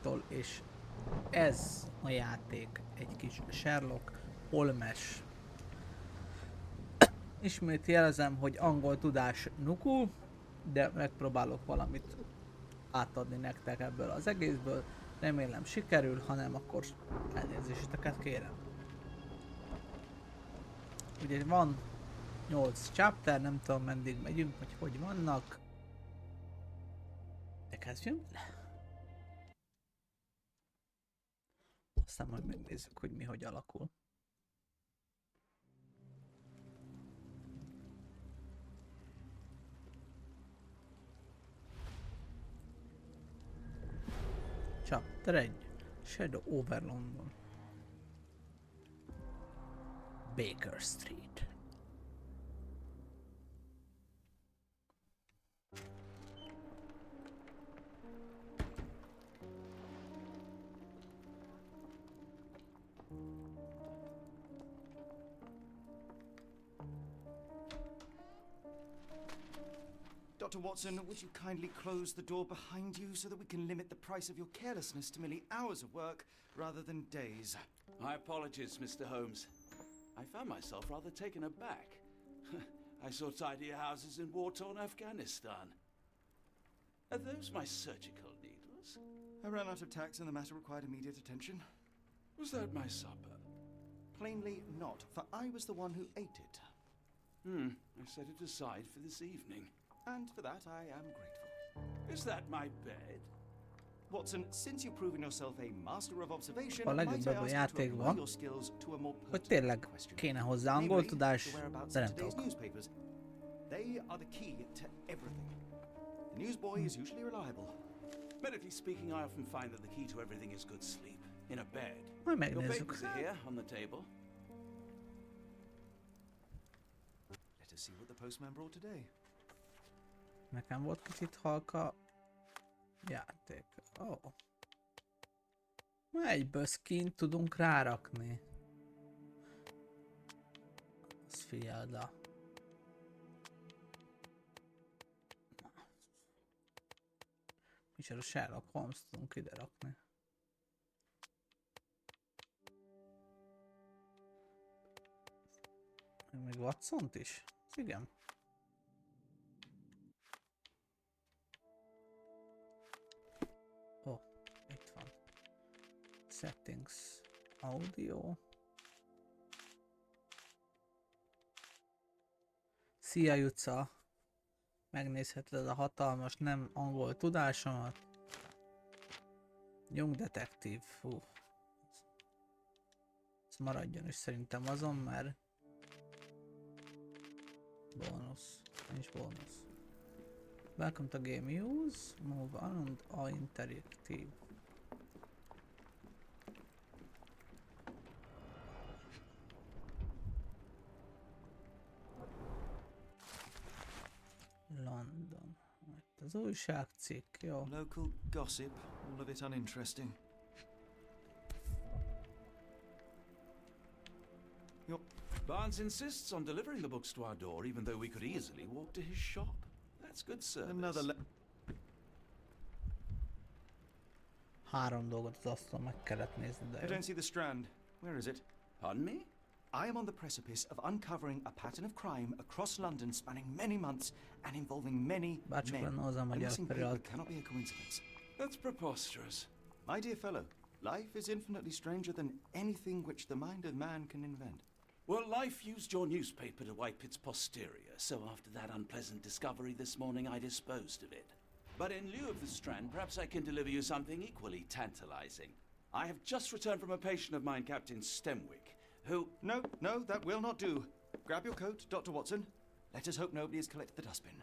Lurkit-től, és ez a játék egy kis Sherlock Holmes. Ismét jelezem, hogy angol tudás nukul, de megpróbálok valamit átadni nektek ebből az egészből. Remélem sikerül, hanem akkor elnézéseteket kérem. Ugye van 8 chapter, nem tudom meddig megyünk, vagy hogy vannak. De kezdjünk le. Aztán majd megnézzük, hogy mi hogy alakul. Chapter 1. Shadow over London. Baker Street. Dr. Watson, would you kindly close the door behind you so that we can limit the price of your carelessness to merely hours of work rather than days? My apologies, Mr. Holmes. I found myself rather taken aback. I saw tidier houses in war-torn Afghanistan. Are those my surgical needles? I ran out of tacks and the matter required immediate attention. Was that my supper? Plainly not, for I was the one who ate it. I set it aside for this evening. And for that I am grateful. Is that my bed? Watson, since you've proven yourself a master of observation, A might I legjobb a ask you to apply játékban, your skills to a more hogy pertinent tényleg question. kéne hozzá angol tudás, The whereabouts de of nem today's tudok. newspapers. They are the key to everything. The newsboy is usually reliable. Medically speaking, I often find that the key to everything is good sleep. In a bed. Majd Your megnézzük. papers are here on the table. Let us see what the postman brought today. Nekem volt kicsit halka játék. Oh. Egyből skin tudunk rárakni. Az fialda. Micsoda Sherlock Holmes tudunk ide rakni. Még Watsont is? Igen. Oh, itt van. Settings, audio. Szia Juca! Megnézheted a hatalmas nem angol tudásomat. Young detektív. Fú. Ez maradjon is szerintem azon, mert bónusz. Nincs bónusz. Welcome to game use. Move on and all interactive. London. Itt az újságcikk, jó. Local gossip, all of it uninteresting. Barnes insists on delivering the books to our door, even though we could easily walk to his shop. That's good service. Három dolgot az asztalon meg kellett nézni, de I jó. don't see the Strand. Where is it? Pardon me? I am on the precipice of uncovering a pattern of crime across London spanning many months and involving many Bárcsak men. lenne hozzá a A magyar missing paper felirat. cannot be a coincidence. That's preposterous. My dear fellow, life is infinitely stranger than anything which the mind of man can invent. Well, life used your newspaper to wipe its posterior, so after that unpleasant discovery this morning, I disposed of it. But in lieu of the Strand, perhaps I can deliver you something equally tantalizing. I have just returned from a patient of mine, Captain Stemwick, who... No, that will not do. Grab your coat, Dr. Watson. Let us hope nobody has collected the dustbin.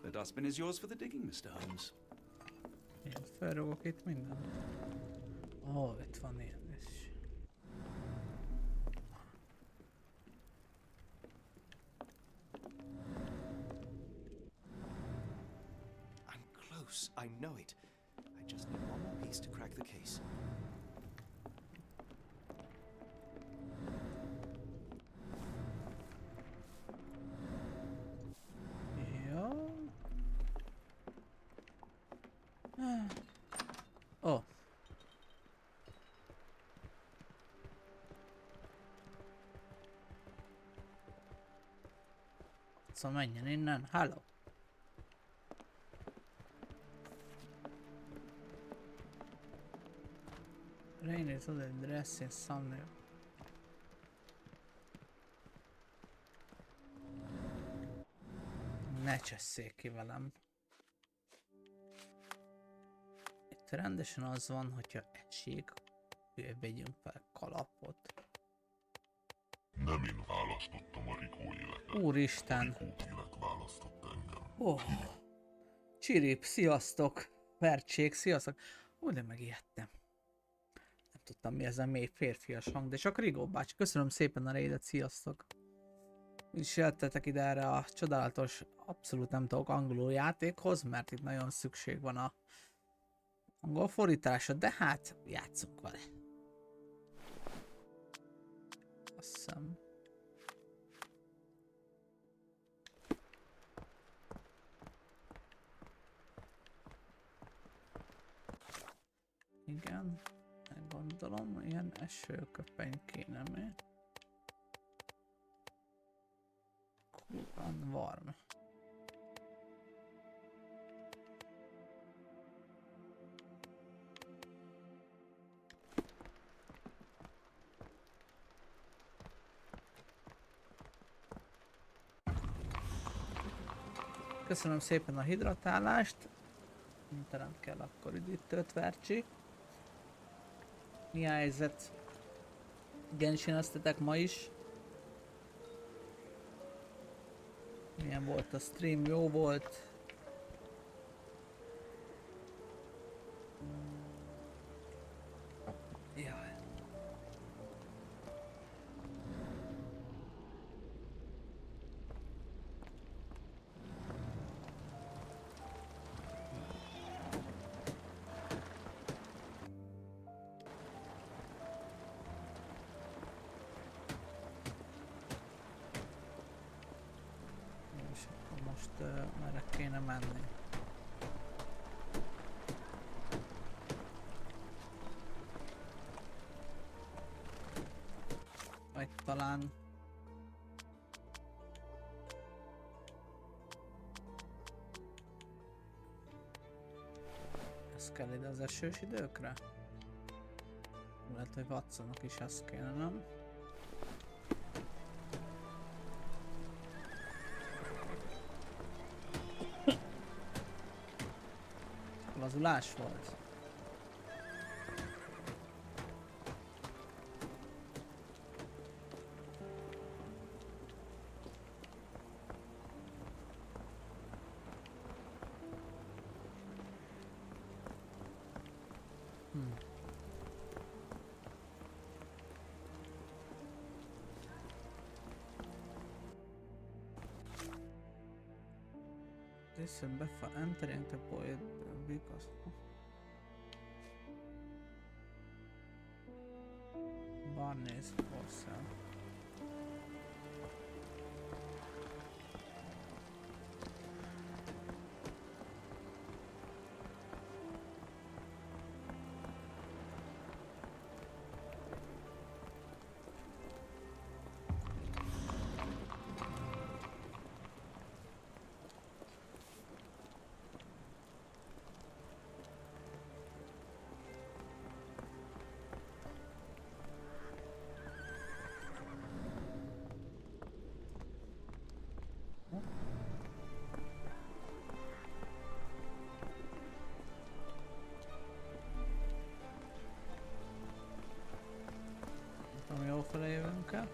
The dustbin is yours for the digging, Mr. Holmes. Én felrúgok itt minden. Ó, itt van ilyen is. I'm close. close. I know it. I just need one more piece to crack the case. Jó. Ó. Szóval menjen innen. Hello. Rain is other dress in thumbnail. Ne csesszék ki velem. Itt rendesen az van, hogyha esik, vegyünk fel kalapot. Nem én választottam a Rikó életet. Úristen! A Rikó élet választott engem. Oh. Csirip, sziasztok! Vertség, sziasztok! Ó, de megijedtem. Nem tudtam, mi ez a mély férfias hang, de csak Rigó bácsi, köszönöm szépen a raidet, sziasztok! Is jöttetek ide erre a csodálatos, abszolút nem tudok angolul játékhoz, mert itt nagyon szükség van a angol fordításra, de hát játszunk vele. Azt hiszem. Igen, gondolom, ilyen esőköpeny kéne mi. Cool warm. Köszönöm szépen a hidratálást. Internet kell akkor üdítőt vercsi. Mi a helyzet? Genshineztetek ma is? Milyen volt a stream? Jó volt? Jaj. És akkor most merre kéne menni? Vagy talán... Ez kell ide az esős időkre? Lehet, hogy Watsonnak is ez kéne, nem? Lazulás volt. This before entering the void because Barney is for sale. Nem jó fele jövünk el.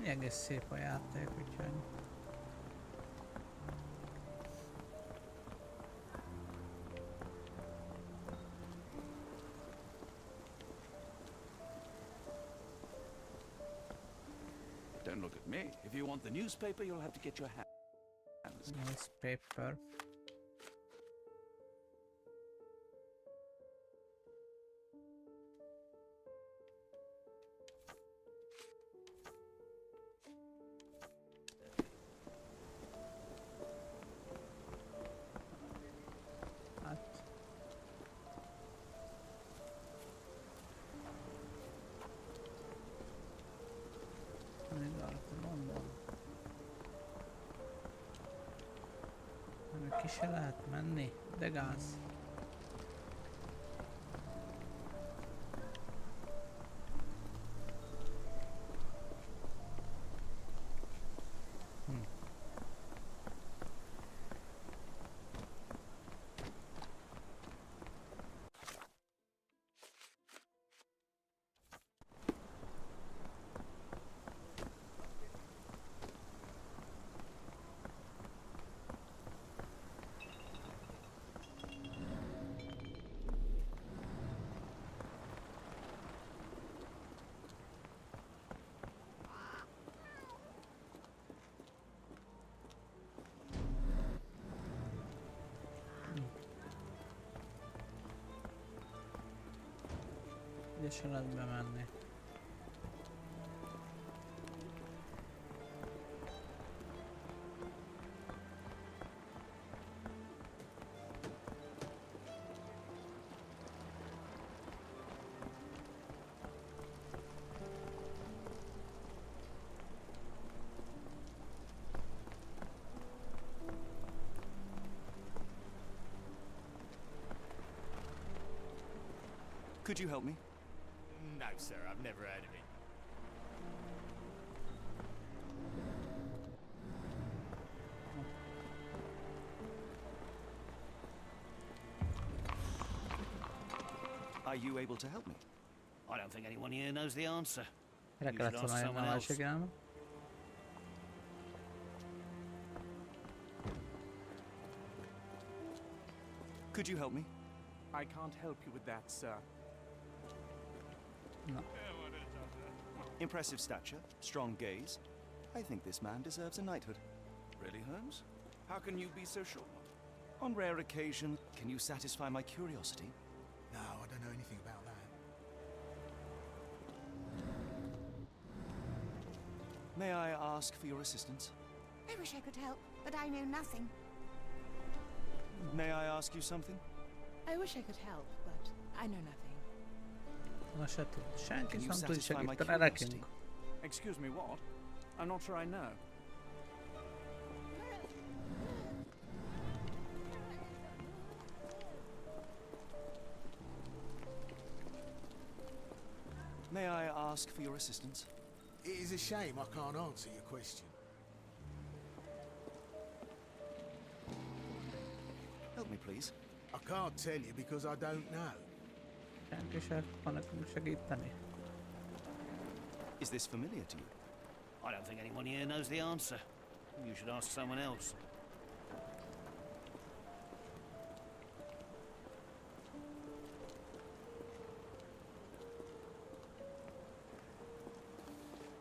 Egész szép a játék, úgyhogy... Don't look at me. If you want the newspaper, you'll have to get your hands. Newspaper. Hát... Mondom. Ki se lehet menni, de gáz. Ügyesen lehet bemenni. Could you help me? No, sir, I've never heard of it. Are you able to help me? I don't think anyone here knows the answer. Erre kellett should ask volna someone jönni a else. másik irányba. Could you help me? I can't help you with that, sir. Na, Impressive stature, strong gaze. I think this man deserves a knighthood. Really, Holmes? How can you be so sure? On rare occasion, can you satisfy my curiosity? No, I don't know anything about that. May I ask for your assistance? I wish I could help, but I know nothing. May I ask you something? I wish I could help, but I know nothing. na se tud. Senki Can you nem tud satisfy my segíteni curiosity? nekünk. Excuse me, what? I'm not sure I know. May I ask for your assistance? It is a shame I can't answer your question. Help me, please. I can't tell you because I don't know. Senki se van nekünk segíteni. Is this familiar to you? I don't think anyone here knows the answer. You should ask someone else.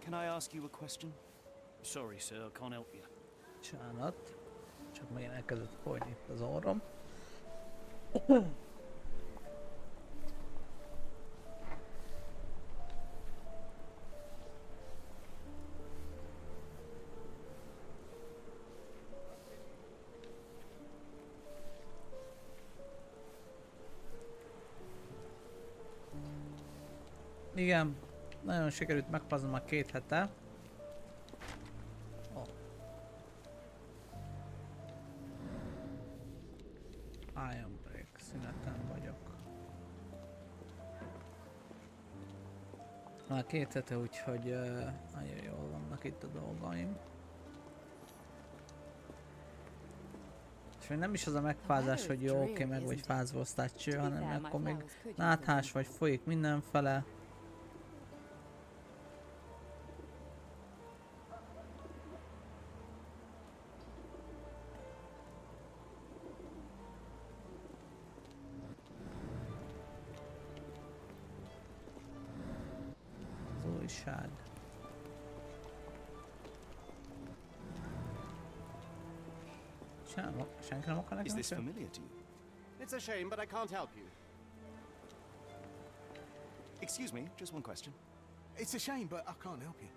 Can I ask you a question? Sorry, sir, I can't help you. Bocsánat. Csak még elkezdett folyni itt az orrom. Igen, nagyon sikerült megfaznom a 2 hete. Oh. Iron break, szüneten vagyok. Már 2 hete, úgyhogy nagyon jól vannak itt a dolgaim. És még nem is az a megfázás, hogy jó, oké, meg vagy fázva osztácső, hanem akkor még náthás vagy folyik mindenfele. Sád. Senki nem akar Is nekem this sem? familiar to you? It's a shame, but I can't help you. Excuse me, just one question. It's a shame, but I can't help you.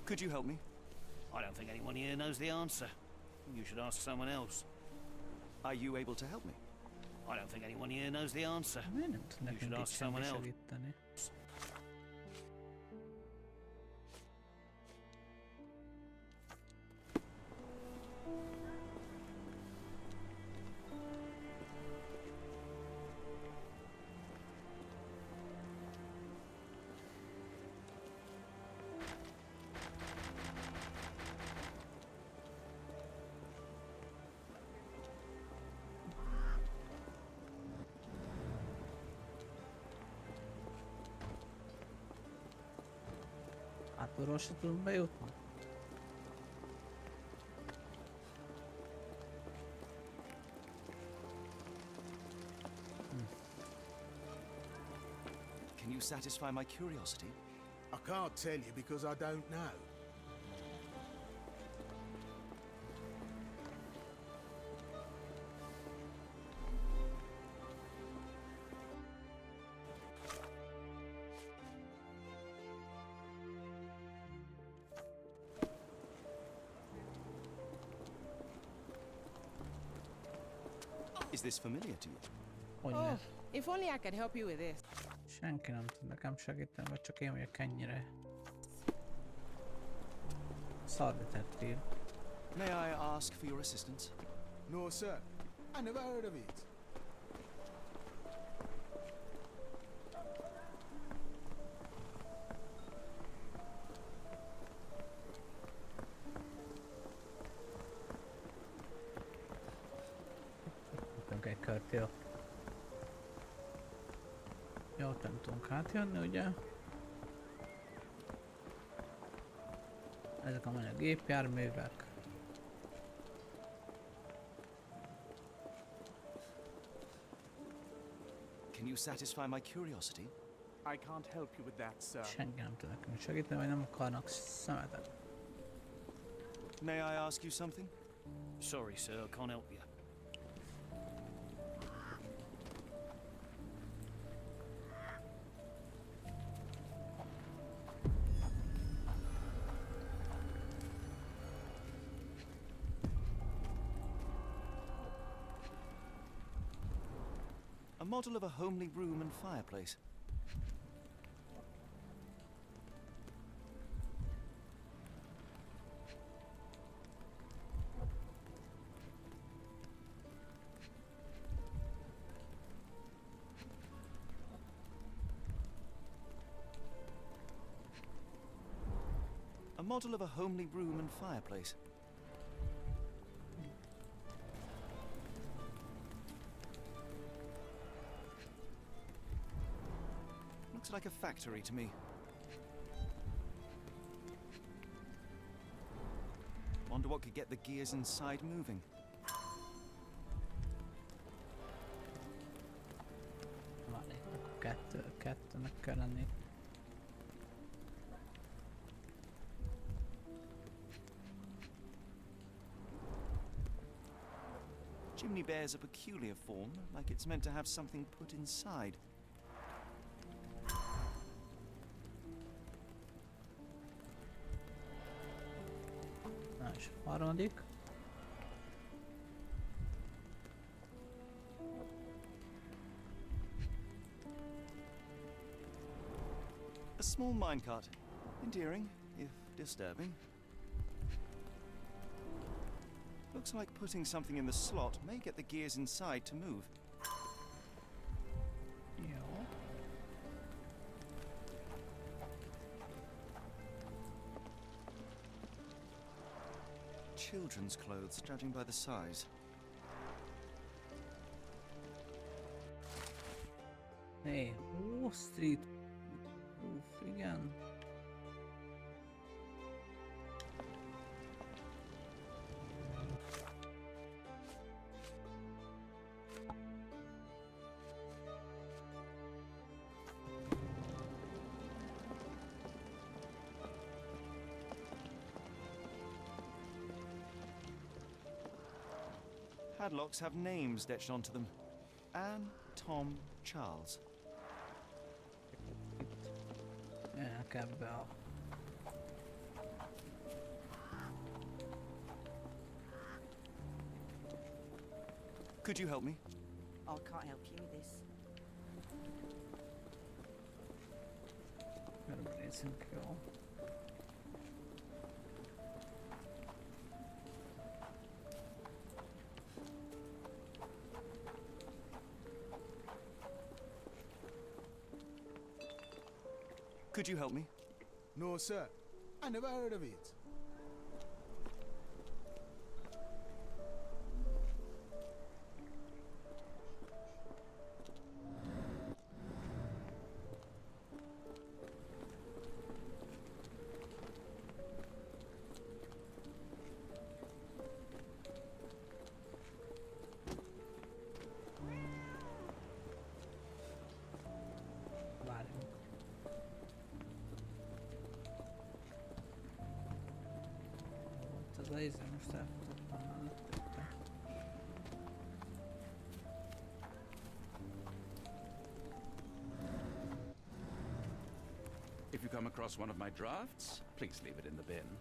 Could you help me? I don't think anyone here knows the answer. You should ask someone else. Are you able to help me? I don't think anyone here knows the answer. Miért nem tud You nekünk should itt ask senki someone else. segíteni? Hátulról se tudunk bejutni? Can you satisfy my curiosity? I can't tell you because I don't know. Is this familiar to you? Hogy Oh, ne? if only I could help you with this. Senki nem tud nekem segíteni, vagy csak én vagyok ennyire. Szar detektív. May I ask for your assistance? No, sir. I never heard of it. Jutunk egy kört, jó. Jó, ott nem tudunk átjönni, ugye? Ezek a magyar gépjárművek. Can you satisfy my curiosity? I can't help you with that, sir. Senki nem tud nekünk segíteni, vagy nem akarnak szemetet. May I ask you something? Sorry, sir, I can't help you. A model of a homely room and fireplace. A model of a homely room and fireplace. Looks like a factory to me. Wonder what could get the gears inside moving. Várj, akkor kettőnek kell lenni. Chimney bears a peculiar form, like it's meant to have something put inside. Na és a harmadik. A small minecart. Endearing, if disturbing. Looks like putting something in the slot may get the gears inside to move. Jó. Children's clothes, judging by the size. Hey, Wall Street. Uff, igen. padlocks have names etched onto them. Anne, Tom, Charles. Jönnek ebbe a... Could you help me? I can't help you with this. Körbenézünk, jó. Could you help me? No, sir. I never heard of it. Várjunk. Ott az a izé, most elfutottam mellette. If you come across one of my drafts, please leave it in the bin.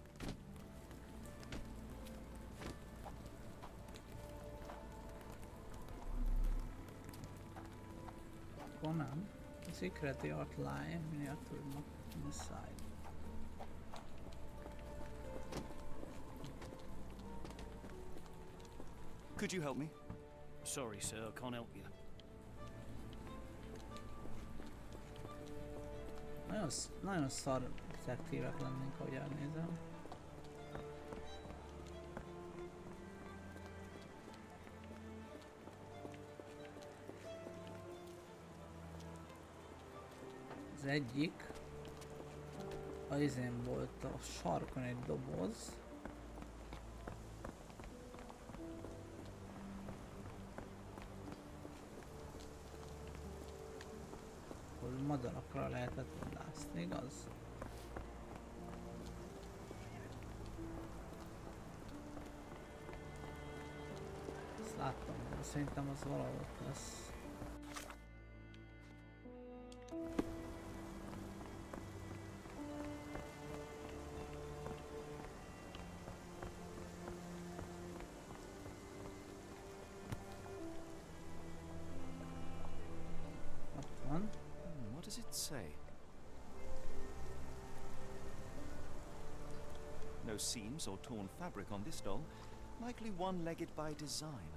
Akkor nem. Secret outline miniature inside. Could you help me? Sorry, sir, I can't help you. Nagyon szar detektívek lennénk, ahogy elnézem. Az egyik az izén volt a sarkon egy doboz. Ahol madarakra lehetett vadászni, igaz? Ezt láttam, de szerintem az valahol ott lesz. What does it say? No seams or torn fabric on this doll. Likely one-legged by design.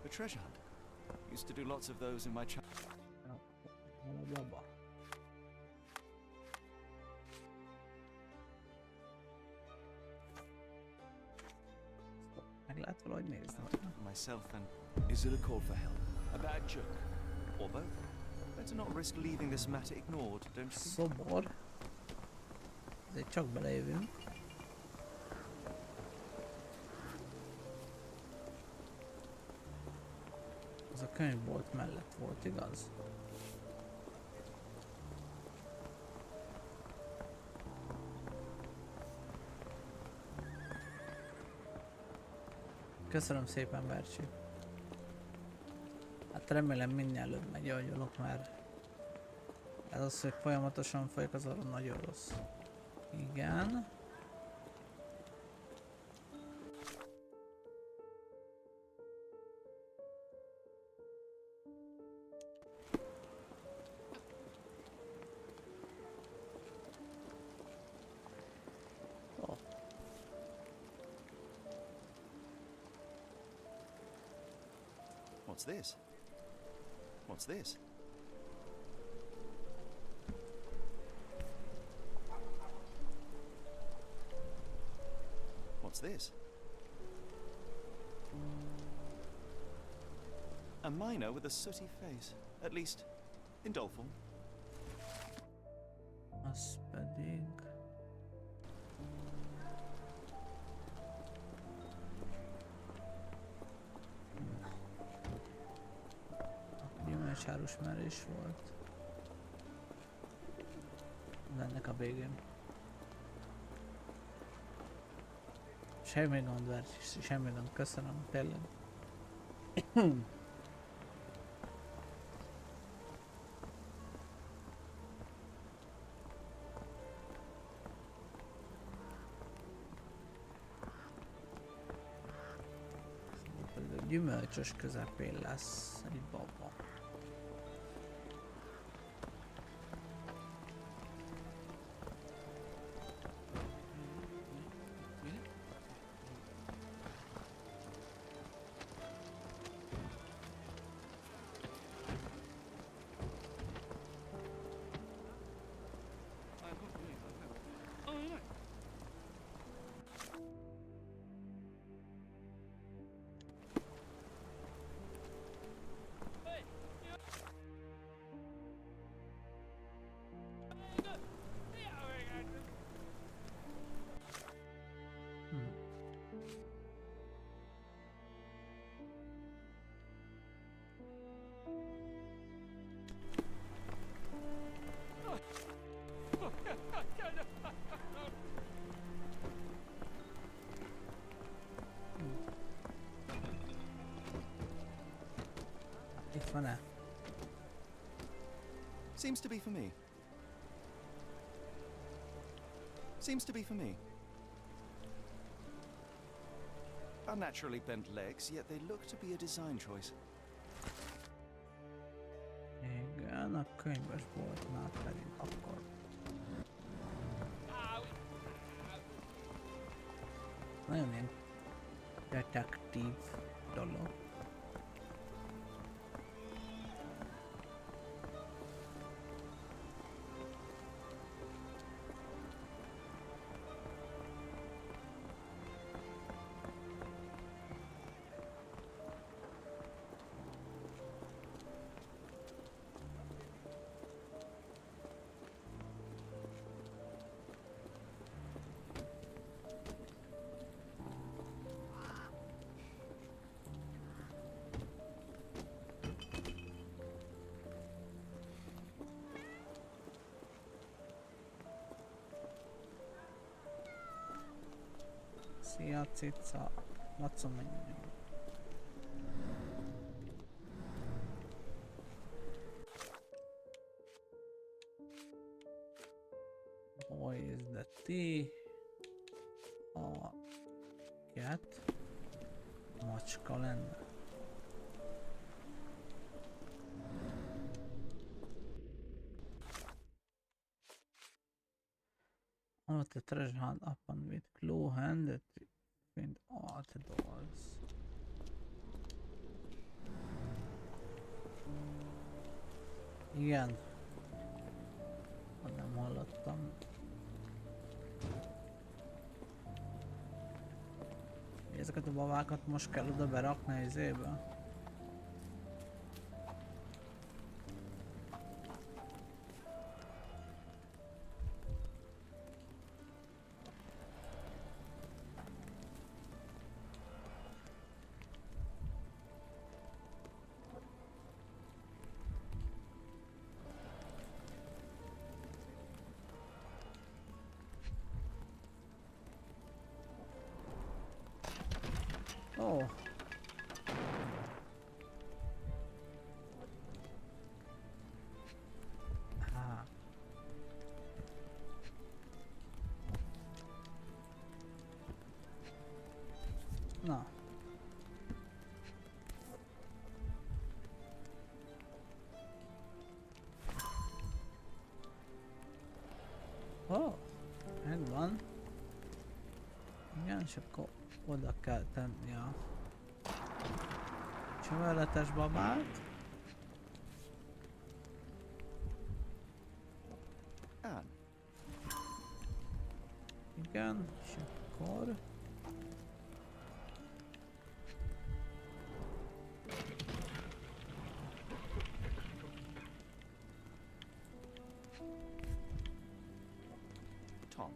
A treasure hunt. Used to do lots of those in my childhood. Baba. Meg lehet valahogy nézni. Myself and... Is it a call for help? A bad joke? or both. Better not risk leaving this matter ignored, don't you think? Szobor. Ezért csak belejövünk. Az a könyvbolt mellett volt, igaz? Köszönöm szépen, Bercsi. Hát remélem minél előbb meggyógyulok, mert ez az, hogy folyamatosan folyik, az arra nagyon rossz. Igen. Oh. What's this? What's this? What's this? A miner with a sooty face. At least, in doll form. Az pedig... Gyümölcsárusmerés volt. De ennek a végén. Semmi gond, Vercs, semmi gond, köszönöm, tényleg. Gyümölcsös közepén lesz egy baba. Itt van-e? Seems to be for me. Seems to be for me. Unnaturally bent legs, yet they look to be a design choice. Igen, a könyvesboltnál pedig akkor. Nagyon ilyen detektív dolog. Szia, cica. Laca, menjünk. Boy is the tea. A cat. Macska lenne. Out the treasure hunt upon with claw handed with art doors. Igen. Nem hallottam. Ezeket a babákat most kell oda berakni az izébe. Ó. Há. Na. Ó, megvan. Igen, és akkor oda kell tenni a csöveretes babát. Igen, és akkor... Tom.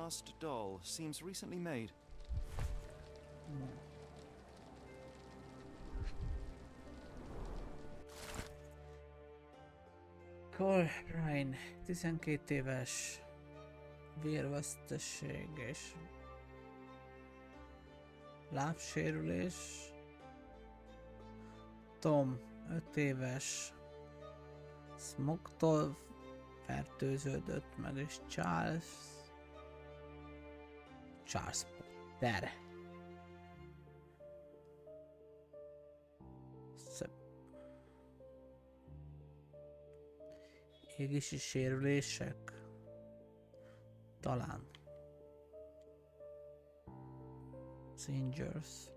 cast doll. Seems recently made. Coltrane, 12 éves, vérvesztesség és lábsérülés. Tom, 5 éves, smoktól fertőződött meg, és Charles Potter. Égési sérülések? Talán. Singers.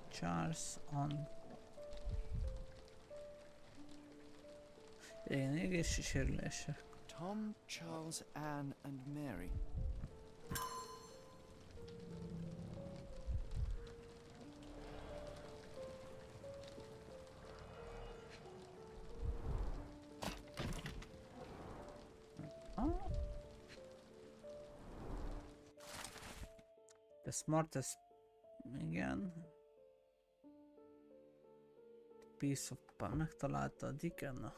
Charles on. Igen, égési sérülések. Tom, Charles, Anne, and Mary. The smartest, igen. Piece of megtalálta a Dickon.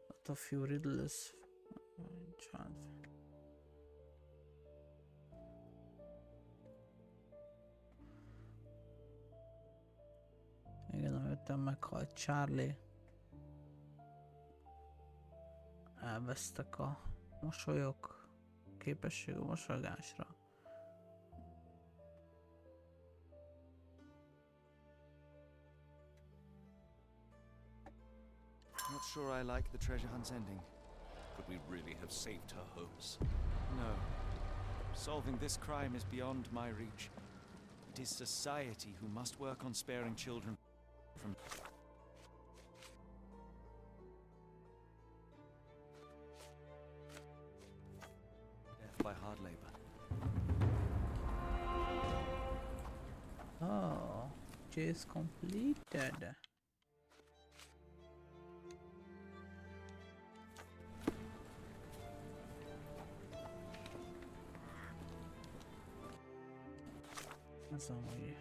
What a few riddles. Igen, amiután meghalt Charlie. Elvesztek a mosolyok, képesség a mosolygásra. Not sure I like the treasure hunt's ending. Could we really have saved her, Holmes? No. Solving this crime is beyond my reach. It is society who must work on sparing children from... death by hard labor. Oh, chase completed. Az amúgy...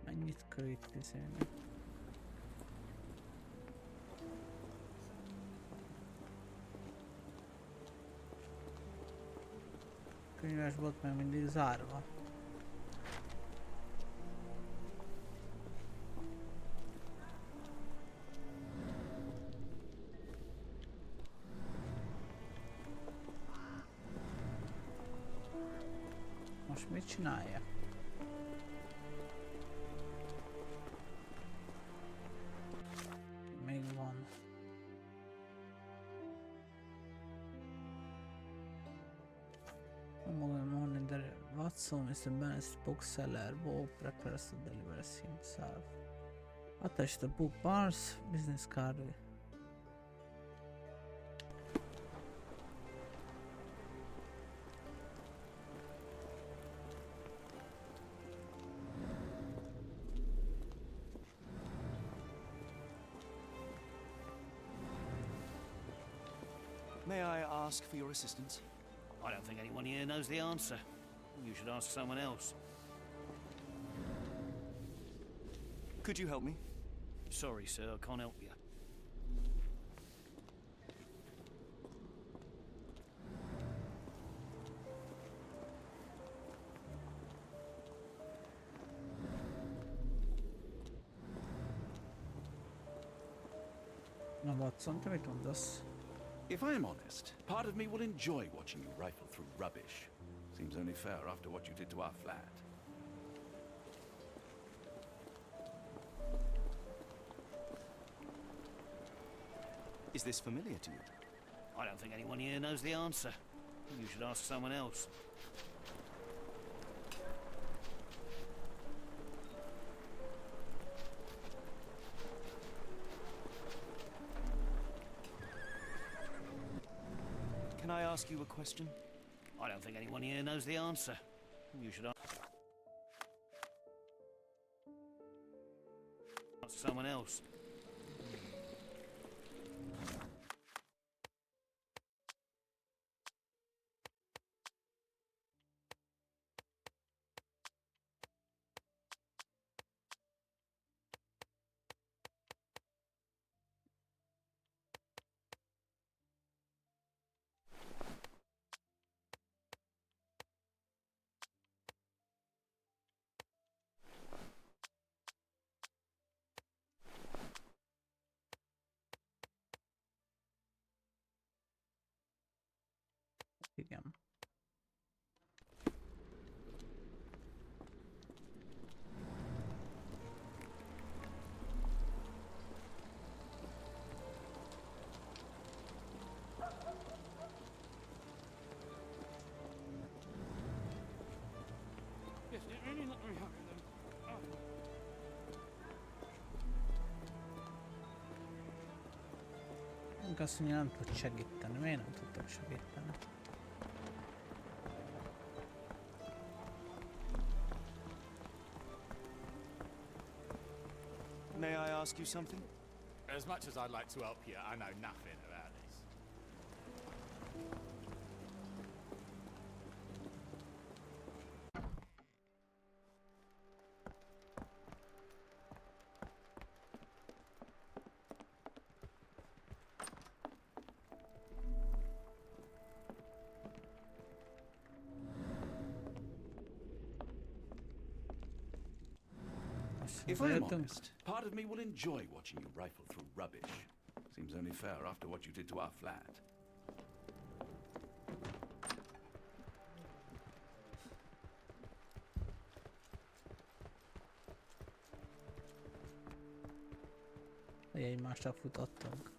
Mennyit kell itt beszélni? Könyvesbolt meg mindig zárva. Most mit csinálja? Még van. Morning there. Watson, Mr. Bennett's bookseller. Bob prepares to deliver himself. Attach the book bars, business card. May I ask for your assistance? I don't think anyone here knows the answer. You should ask someone else. Could you help me? Sorry, sir, I can't help you. Na Watson, te mit mondasz? If I am honest, part of me will enjoy watching you rifle through rubbish. Seems only fair after what you did to our flat. Is this familiar to you? I don't think anyone here knows the answer. You should ask someone else. Can I ask you a question? I don't think anyone here knows the answer. You should ask. someone else. Igen. Azt mondja, nem tud segíteni. Miért nem tudtam segíteni? May I ask you something? As much as I'd like to help you, I know nothing about this. If I am honest, part of me will enjoy watching you rifle through rubbish. Seems only fair after what you did to our flat. Egymásra futottunk.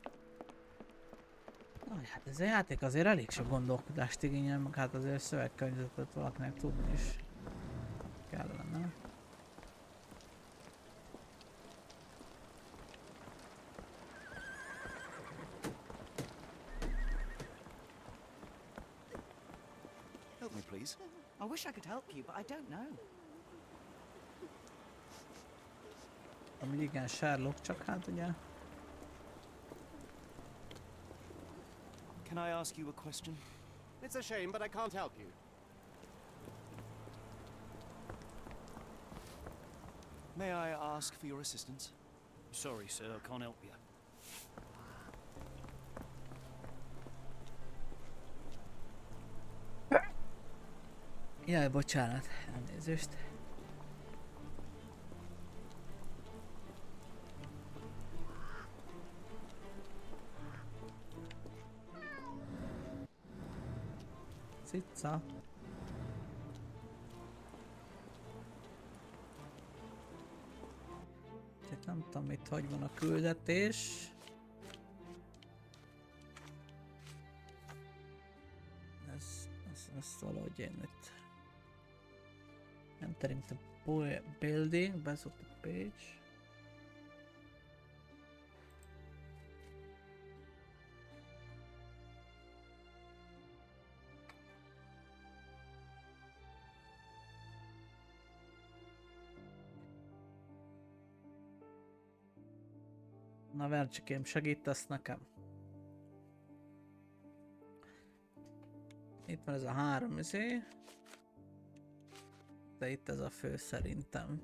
Na, hát ez a játék azért elég sok gondolkodást igényel, meg hát azért szövegkörnyezetet valakinek tudni is kellene. Help me, please. I wish I could help you, but I don't know. Amúgy igen, Sherlock, csak hát ugye... Can I ask you a question? It's a shame, but I can't help you. May I ask for your assistance? Sorry, sir, I can't help you. Jaj, bocsánat, elnézést. Cica. Tehát nem tudom itt, hogy van a küldetés. Ez valahogy én itt. Entering the building, base of the page. Na Vercsikém, segítesz nekem? Itt van ez a 3 izé. De itt ez a fő szerintem.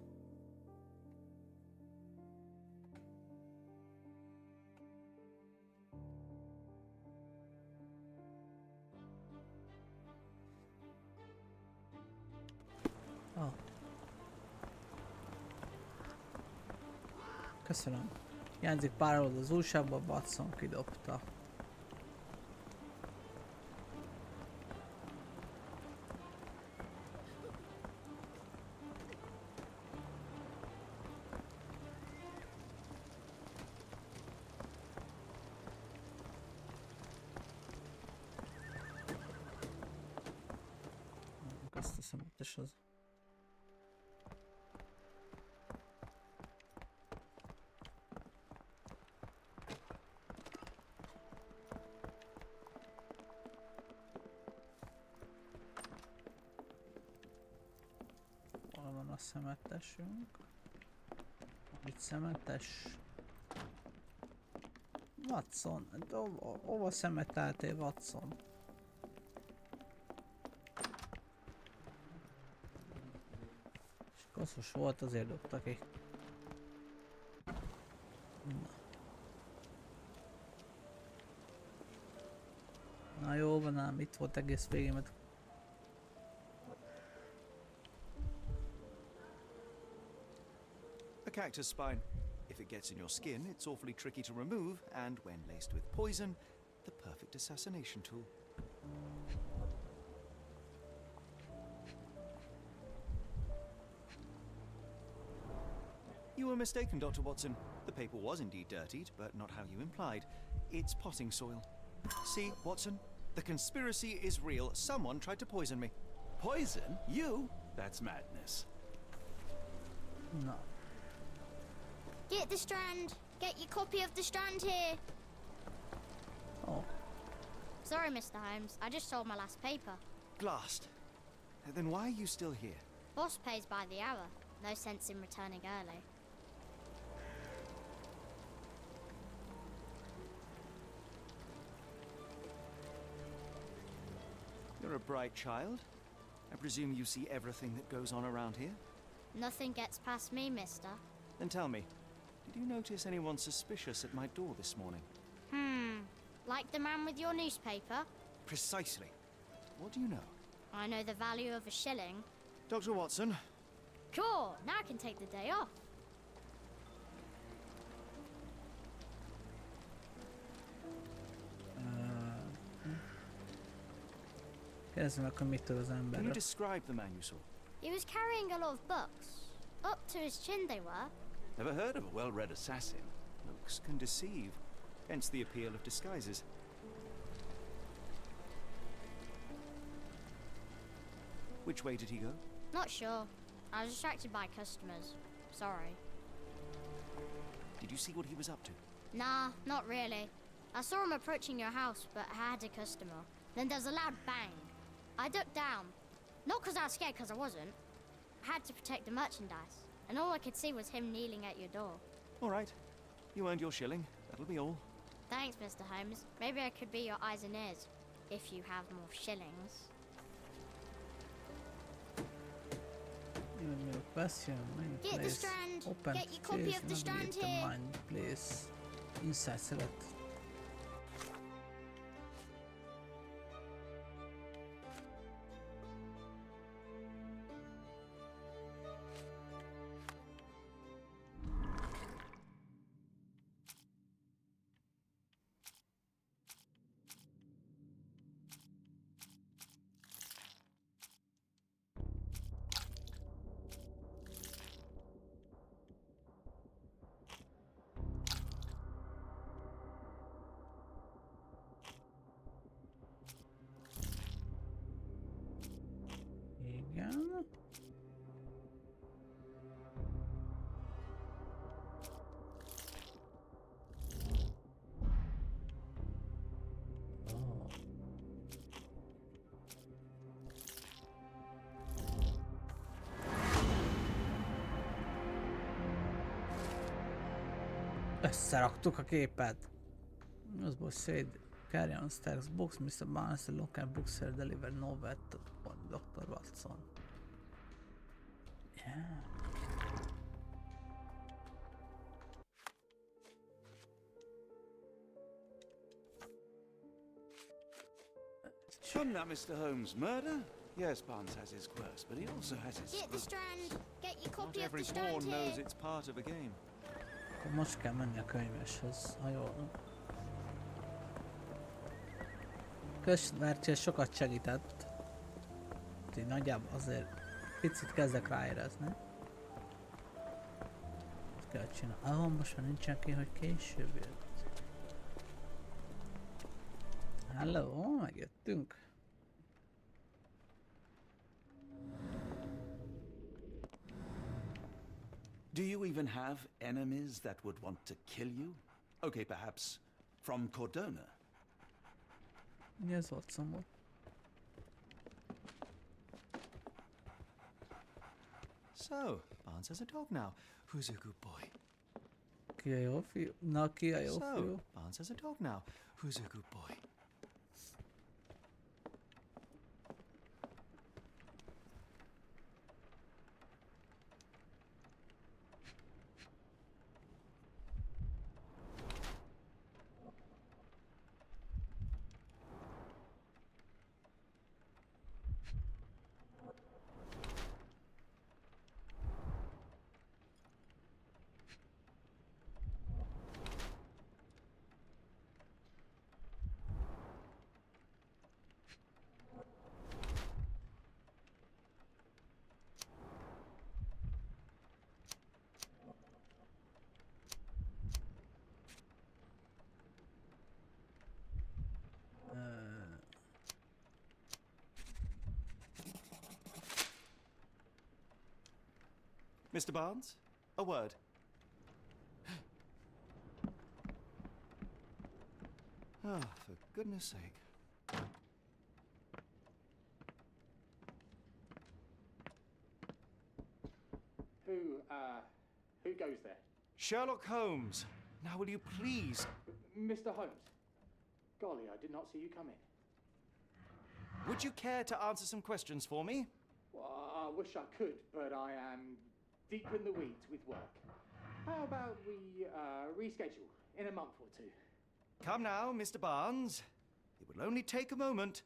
Oh. Köszönöm. Hiányzik pár oldal az újságban, Watson kidobta. Azt hiszem, hogy ez az. Hol van a szemetesünk? Itt szemetes. Watson, hova szemeteltél, Watson? És koszos volt, azért dobta ki. Na jó van ám, itt volt egész végén, mert A cactus spine. If it gets in your skin, it's awfully tricky to remove, and when laced with poison, the perfect assassination tool. You were mistaken, Dr. Watson. The paper was indeed dirtied, but not how you implied. It's potting soil. See, Watson? The conspiracy is real. Someone tried to poison me. Poison? You? That's madness. na. Get the Strand. Get your copy of the Strand here. Oh, Sorry, Mr. Holmes. I just sold my last paper. Glassed. Then why are you still here? Boss pays by the hour. No sense in returning early. You're a bright child. I presume you see everything that goes on around here? Nothing gets past me, mister. Then tell me, did you notice anyone suspicious at my door this morning? Like the man with your newspaper? Precisely. What do you know? I know the value of a shilling. Dr. Watson, Cool, now I can take the day off. Kezdem akkor mit tud az can you emberről. describe the man you saw? He was carrying a lot of books. Up to his chin they were. Never heard of a well-read assassin. Looks can deceive, hence the appeal of disguises. Which way did he go? Not sure. I was distracted by customers. Sorry. Did you see what he was up to? Nah, not really. I saw him approaching your house, but I had a customer. Then there was a loud bang. I ducked down. Not because I was scared, because I wasn't. I had to protect the merchandise. And all I could see was him kneeling at your door. All right. You earned your shilling. That'll be all. Thanks, Mr. Holmes. Maybe I could be your eyes and ears, if you have more shillings. Question, main Get the place. Strand. Open Get your copy chase, of the Strand navigate the here. mind place. Inside select. Igen. Oh. Összeraktuk a képet. Az was said, carry on stacks books, Mr. Barnes, the local bookseller delivered novel to Dr. Watson. Yeah. Come now, Mr. Holmes. Murder? Yes, Barnes has his quirks, but he also has his Get the spooks. Strand. Get your Not copy of every the Strand pawn knows here. it's part of a game. Akkor most kell menni a könyveshez, ha jól van. Köszönöm, sokat segített. Így nagyjából azért picit kezdek ráérezni. Ezt kell csinálni. Most már nincsen ki, hogy később jött. Hello, megjöttünk. Do you even have enemies that would want to kill you? Okay, perhaps from Cordona. Mi az Watson volt? So, Barnes has a dog now. Who's a good boy? Ki a jó fiú? Na, ki a jó So, fiú? Barnes has a dog now. Who's a good boy? Mr. Barnes, a word. Ah, for goodness sake. Who goes there? Sherlock Holmes. Now will you please... Mr. Holmes. Golly, I did not see you come in. Would you care to answer some questions for me? Well, I wish I could, but I am deep in the weeds with work. How about we reschedule in a month or two? Come now, Mr. Barnes. It will only take a moment.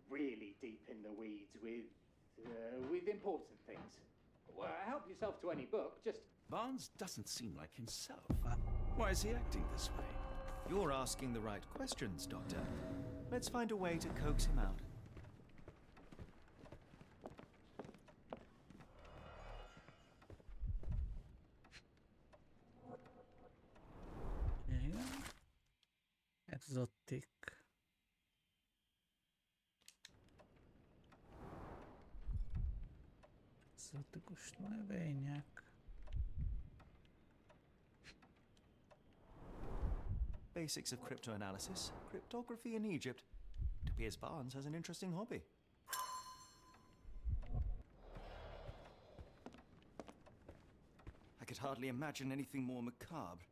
Really deep in the weeds with important things. Well, help yourself to any book, just... Barnes doesn't seem like himself. Why is he acting this way? You're asking the right questions, Doctor. Let's find a way to coax him out. Exotic. Exotikus növények. Basics of cryptoanalysis, cryptography in Egypt. It appears Barnes has an interesting hobby. I could hardly imagine anything more macabre.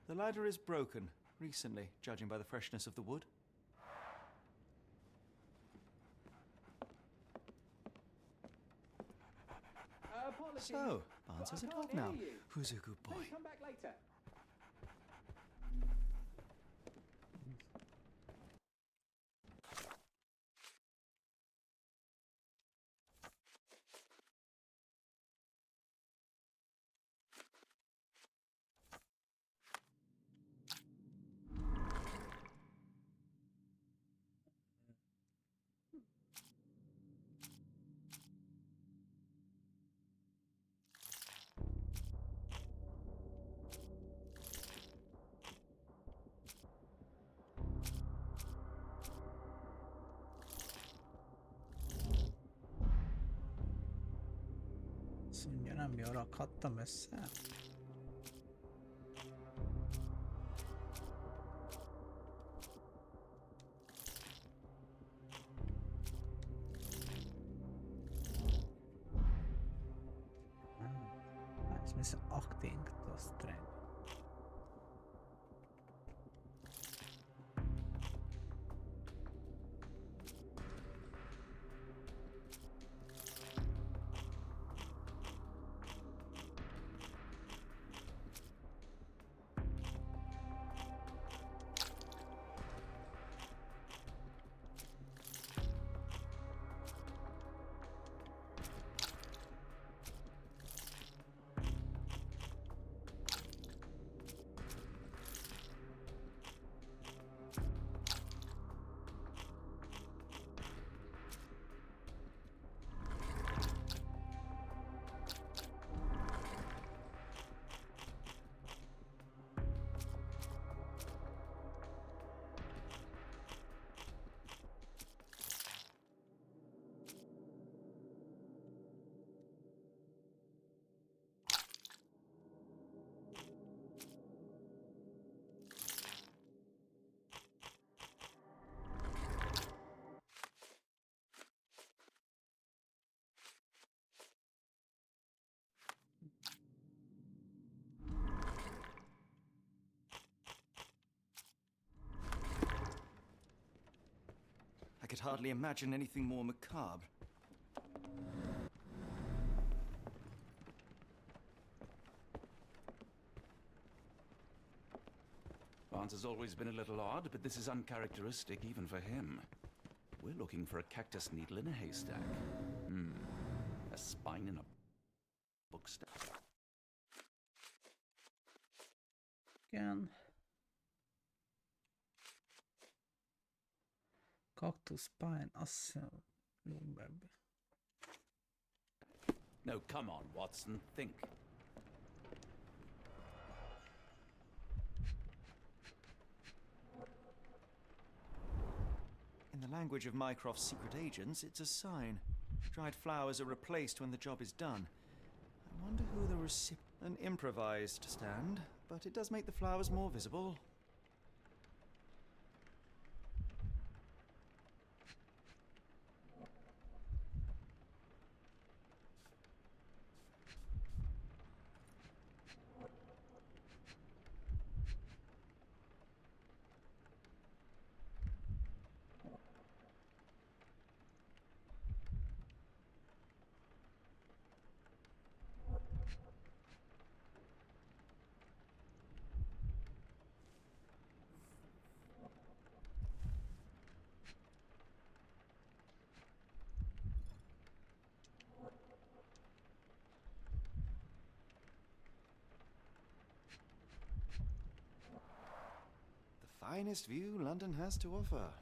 The ladder is broken, recently, judging by the freshness of the wood. So, Barnes has a dog now. Who's a good boy? Come back later. Azt mondja, nem jól rakhattam össze. Ez messze acting to strength. could hardly imagine anything more macabre. Barnes has always been a little odd, but this is uncharacteristic even for him. We're looking for a cactus needle in a haystack. A spine in a bookstack. Igen. Cactus spine, azt hiszem, Bloomberg. No, come on, Watson, think. In the language of Mycroft's secret agents, it's a sign. Dried flowers are replaced when the job is done. I wonder who the recipient... An improvised stand, but it does make the flowers more visible. Finest view London has to offer.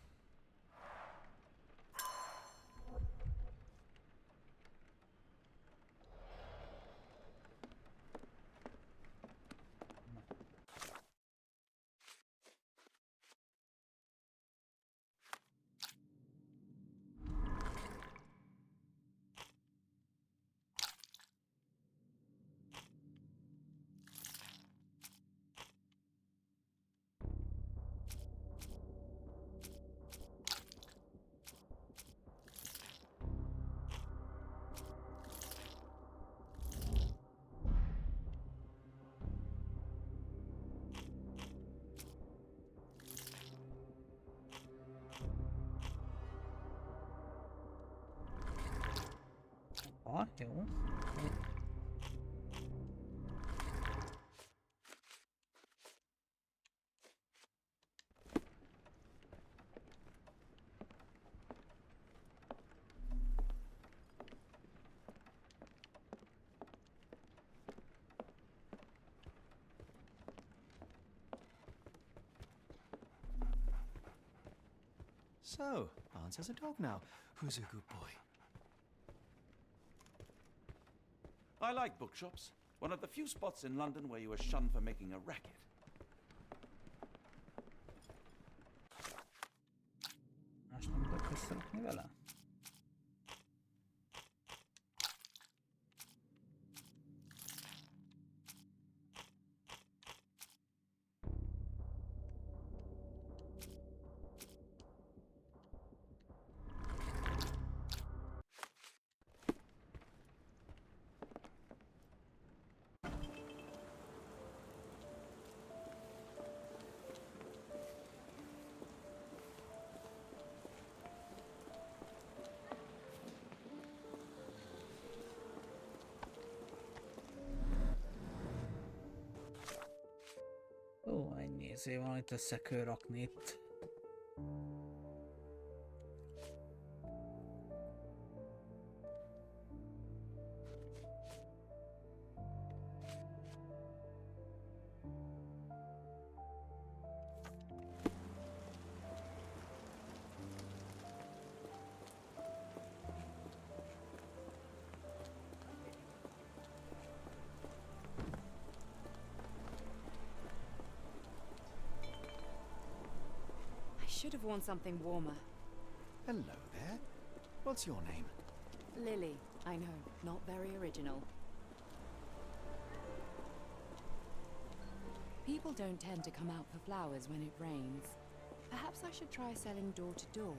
Jó. So, Barnes has a dog now. Who's a good boy? I like bookshops. One of the few spots in London where you are shunned for making a racket. Más nem tudok összerakni vele? Ó, ennyi izé van, itt össze kell rakni itt. Should have worn something warmer. Hello there. What's your name? Lily, I know, not very original. People don't tend to come out for flowers when it rains. Perhaps I should try selling door to door.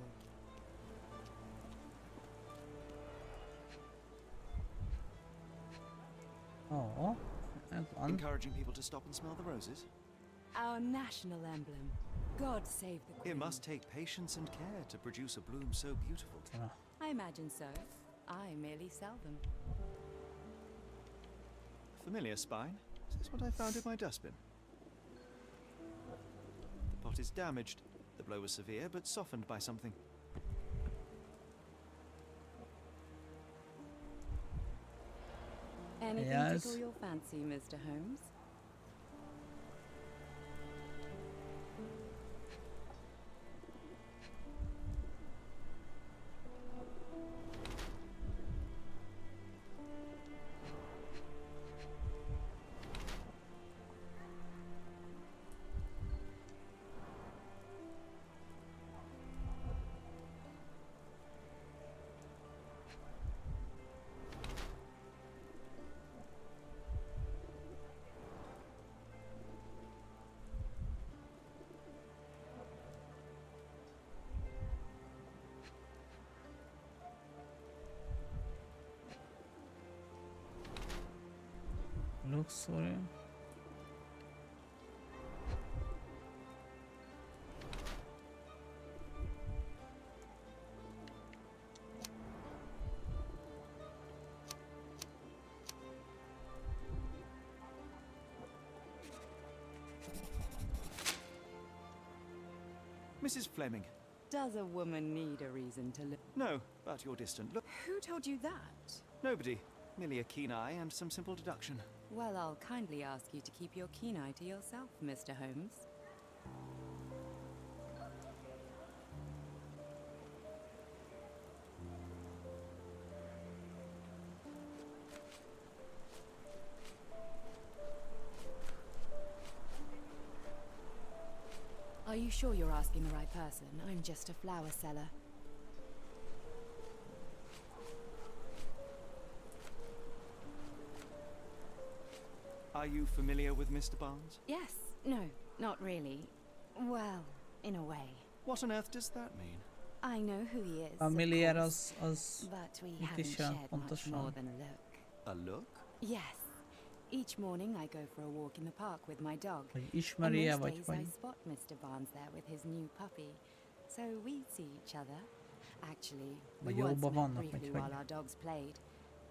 Oh, ez van. Encouraging people to stop and smell the roses? Our national emblem. God save the Queen. It must take patience and care to produce a bloom so beautiful. I imagine so. I merely sell them. Familiar spine? Is this what I found in my dustbin? The pot is damaged. The blow was severe, but softened by something. Anything Yes. tickle your fancy, Mr. Holmes? Luxury. Mrs. Fleming. Does a woman need a reason to live? No, but you're distant. Look, Who told you that? nobody. Merely a keen eye and some simple deduction. Well, I'll kindly ask you to keep your keen eye to yourself, Mr. Holmes. Are you sure you're asking the right person? I'm just a flower seller. Are you familiar with Mr. Barnes? Yes. No, not really. Well, in a way. What on earth does that mean? I know who he is, Familiar of course, az but we mit haven't is shared jelent much more pontosan? than a look. A look? Yes. Each morning I go for a walk in the park with my dog. Hogy And ismeri-e, most vagy days I vagy spot Mr. Barnes there with his new puppy. So we see each other. Actually, we Vagy once jóban met vannak, briefly vagy while hogy? our dogs played.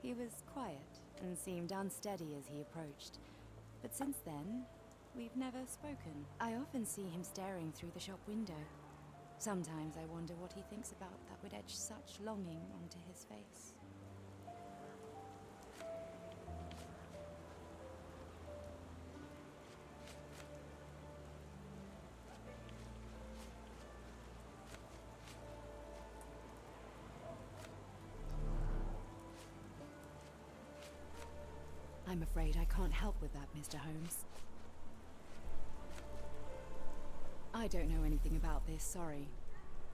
He was quiet and seemed unsteady as he approached. But since then, we've never spoken. I often see him staring through the shop window. Sometimes I wonder what he thinks about that would etch such longing onto his face. I'm afraid I can't help with that, Mr. Holmes. I don't know anything about this, sorry.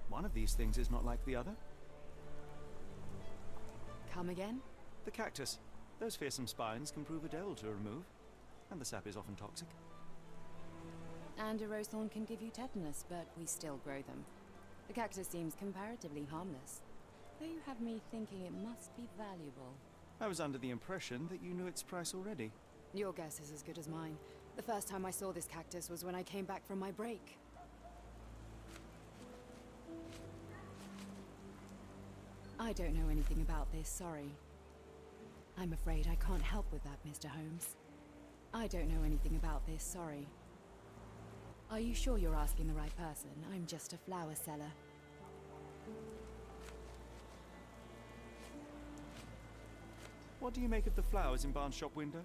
One of these things is not like the other. Come again? The cactus. Those fearsome spines can prove a devil to remove. And the sap is often toxic. And a rose thorn can give you tetanus, but we still grow them. The cactus seems comparatively harmless, though you have me thinking it must be valuable. I was under the impression that you knew its price already. Your guess is as good as mine. The first time I saw this cactus was when I came back from my break. I don't know anything about this, sorry. I'm afraid I can't help with that, Mr. Holmes. I don't know anything about this, sorry. Are you sure you're asking the right person? I'm just a flower seller. What do you make of the flowers in Barnes' shop window?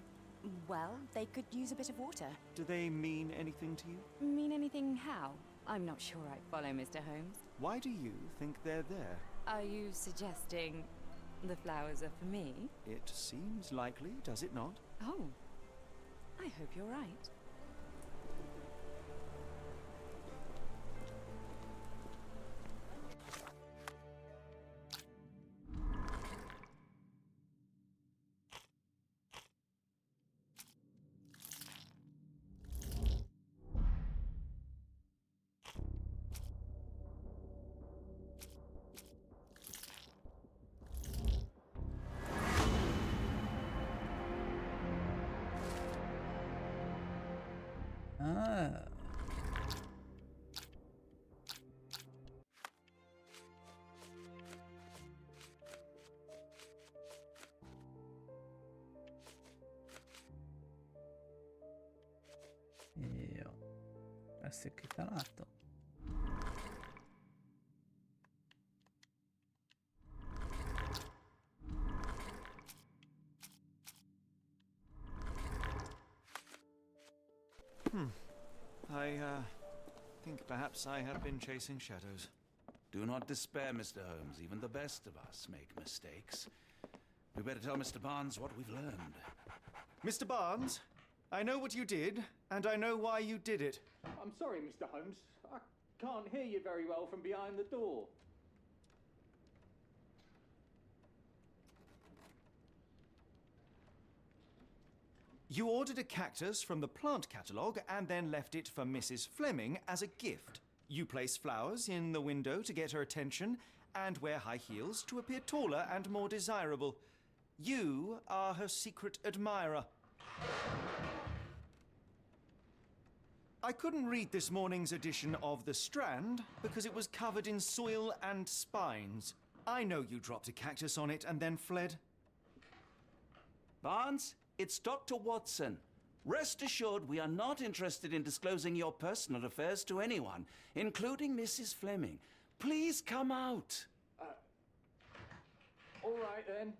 Well, they could use a bit of water. Do they mean anything to you? Mean anything how? I'm not sure I follow, Mr. Holmes. Why do you think they're there? Are you suggesting the flowers are for me? It seems likely, does it not? Oh, I hope you're right. Ezt kitaláltam. I think perhaps I have been chasing shadows. Do not despair, Mr. Holmes. Even the best of us make mistakes. We better tell Mr. Barnes what we've learned. Mr. Barnes, I know what you did, and I know why you did it. I'm sorry, Mr. Holmes. I can't hear you very well from behind the door. You ordered a cactus from the plant catalogue and then left it for Mrs. Fleming as a gift. You place flowers in the window to get her attention and wear high heels to appear taller and more desirable. You are her secret admirer. I couldn't read this morning's edition of The Strand because it was covered in soil and spines. I know you dropped a cactus on it and then fled. Barnes, it's Dr. Watson. Rest assured we are not interested in disclosing your personal affairs to anyone, including Mrs. Fleming. Please come out. All right then.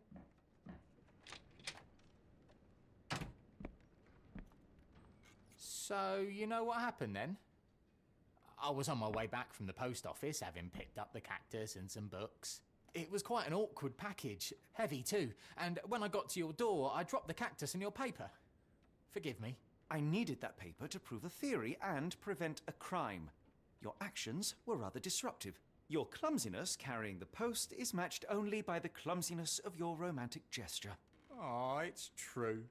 So, you know what happened then? I was on my way back from the post office, having picked up the cactus and some books. It was quite an awkward package, heavy too, and when I got to your door, I dropped the cactus in your paper. Forgive me. I needed that paper to prove a theory and prevent a crime. Your actions were rather disruptive. Your clumsiness carrying the post is matched only by the clumsiness of your romantic gesture. Oh, it's true.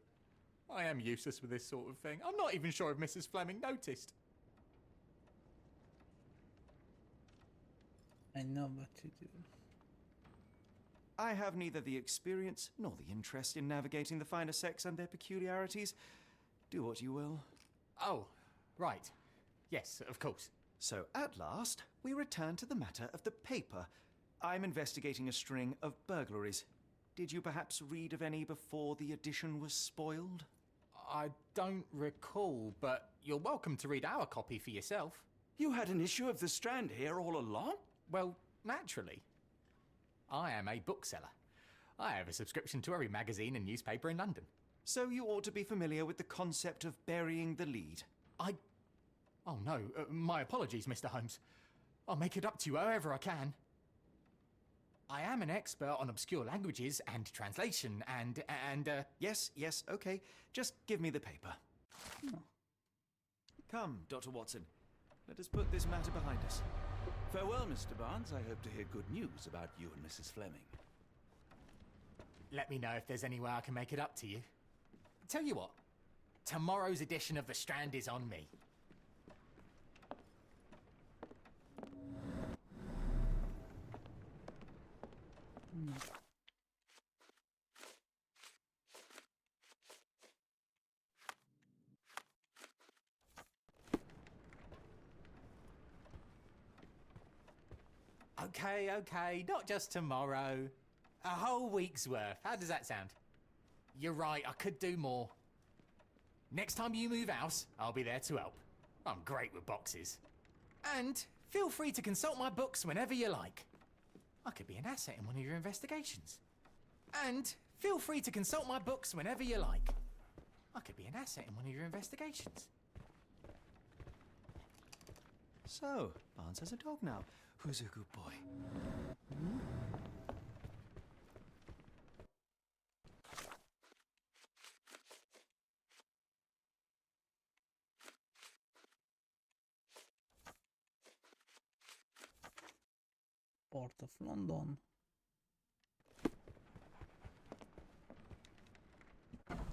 I am useless with this sort of thing. I'm not even sure if Mrs. Fleming noticed. I know what to do. I have neither the experience nor the interest in navigating the finer sex and their peculiarities. Do what you will. Oh, right. Yes, of course. So, at last, we return to the matter of the paper. I'm investigating a string of burglaries. Did you perhaps read of any before the edition was spoiled? I don't recall, but you're welcome to read our copy for yourself. You had an issue of The Strand here all along? Well, naturally. I am a bookseller. I have a subscription to every magazine and newspaper in London. So you ought to be familiar with the concept of burying the lead. Oh no, my apologies, Mr. Holmes. I'll make it up to you however I can. I am an expert on obscure languages and translation and Yes, okay. Just give me the paper. Come, Dr. Watson. Let us put this matter behind us. Farewell, Mr. Barnes. I hope to hear good news about you and Mrs. Fleming. Let me know if there's any way I can make it up to you. Tell you what, tomorrow's edition of The Strand is on me. Okay, not just tomorrow. A whole week's worth. How does that sound? You're right, I could do more. Next time you move house, I'll be there to help. I'm great with boxes. And feel free to consult my books whenever you like. I could be an asset in one of your investigations. And feel free to consult my books whenever you like. I could be an asset in one of your investigations. So, Barnes has a dog now. Who's a good boy? Port of London.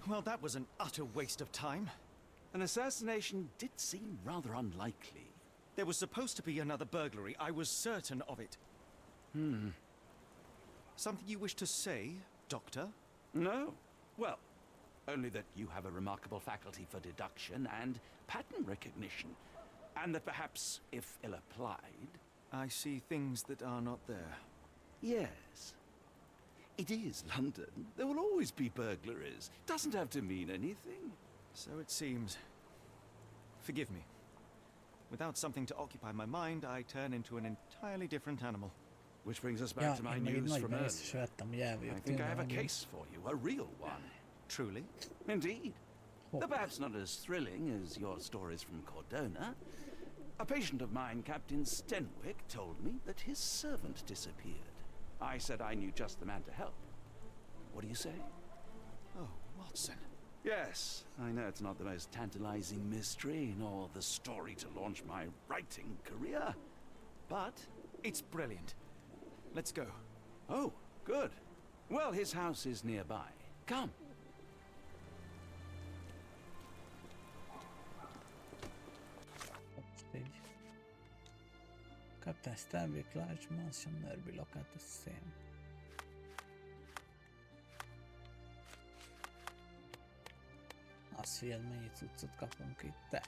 Well, that was an utter waste of time. An assassination did seem rather unlikely. There was supposed to be another burglary. I was certain of it. Something you wish to say, Doctor? No. Well, only that you have a remarkable faculty for deduction and pattern recognition. And that perhaps, if ill-applied... I see things that are not there. Yes. It is London. There will always be burglaries. Doesn't have to mean anything. So it seems. Forgive me. Without something to occupy my mind, I turn into an entirely different animal. Which brings us back Ja, to my én meg egy news nagy from részt is earlier. vettem, hogy elvégül I think I have a case for you, a real one. Truly? Indeed. Oh. Though perhaps not as thrilling as your stories from Cordona. A patient of mine, Captain Stenwick, told me that his servant disappeared. I said I knew just the man to help. What do you say? Oh, Watson. Yes, I know it's not the most tantalizing mystery, nor the story to launch my writing career, but... It's brilliant. Let's go. Oh, good. Well, his house is nearby. Come. Így. Kaptam Stanwick Large Mansion Nerby Locatus Same. Azt figyeld, mennyi cuccot kapunk itt, te.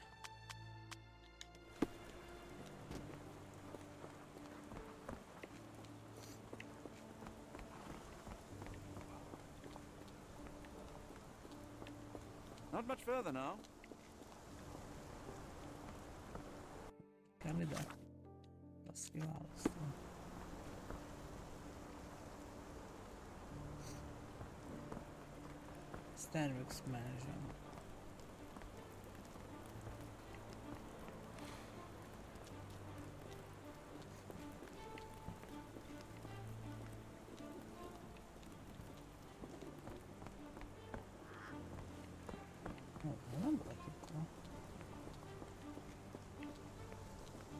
Not much further now. Kell ide? Azt kiválasztom. Stanwick's Mansion.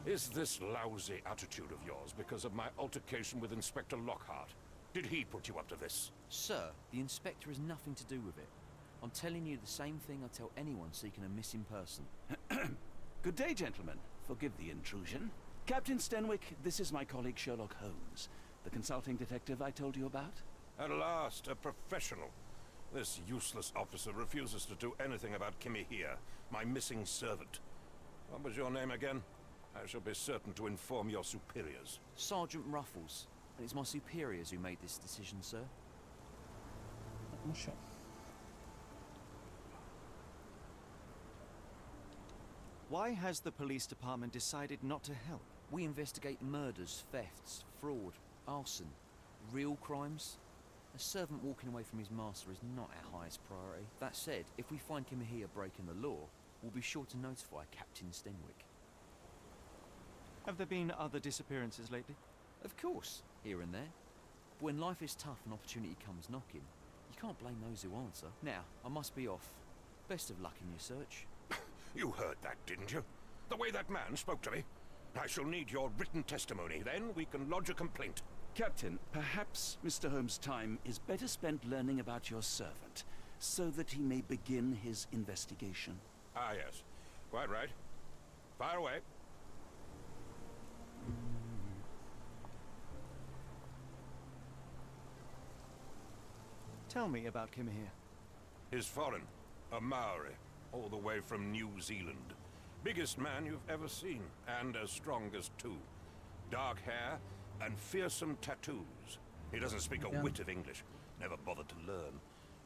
Is this lousy attitude of yours because of my altercation with Inspector Lockhart? Did he put you up to this? Sir, the inspector has nothing to do with it. I'm telling you the same thing I tell anyone seeking a missing person. Good day, gentlemen. Forgive the intrusion. Captain Stenwick, this is my colleague Sherlock Holmes, the consulting detective I told you about. At last, a professional. This useless officer refuses to do anything about Kimmy here, my missing servant. What was your name again? I shall be certain to inform your superiors. Sergeant Ruffles, and it's my superiors who made this decision, sir. Sure. Why has the police department decided not to help? We investigate murders, thefts, fraud, arson, real crimes. A servant walking away from his master is not our highest priority. That said, if we find Kimahia breaking the law, we'll be sure to notify Captain Stenwick. Have there been other disappearances lately? Of course, here and there. But when life is tough and opportunity comes knocking, you can't blame those who answer. Now, I must be off. Best of luck in your search. You heard that, didn't you? The way that man spoke to me. I shall need your written testimony. Then we can lodge a complaint. Captain, perhaps Mr. Holmes' time is better spent learning about your servant, so that he may begin his investigation. Ah, yes. Quite right. Fire away. Tell me about Kimahia. He's foreign. A Maori. All the way from New Zealand. Biggest man you've ever seen, and as strong as two. Dark hair and fearsome tattoos. He doesn't speak a whit of English. Never bothered to learn.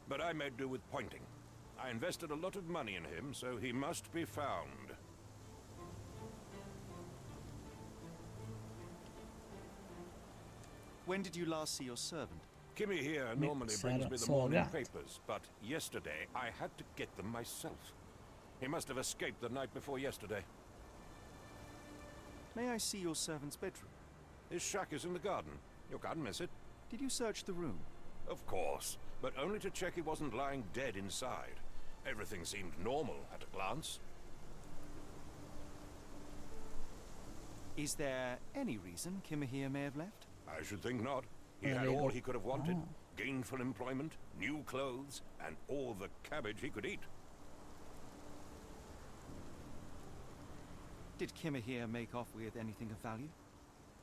But I made do with pointing. I invested a lot of money in him, so he must be found. When did you last see your servant? Kimmy here normally brings me the morning papers, but yesterday I had to get them myself. He must have escaped the night before yesterday. May I see your servant's bedroom? His shack is in the garden. You can't miss it. Did you search the room? Of course, but only to check he wasn't lying dead inside. Everything seemed normal at a glance. Is there any reason Kimahia may have left? I should think not. He had all he could have wanted. Gainful employment, new clothes, and all the cabbage he could eat. Did Kimahia make off with anything of value?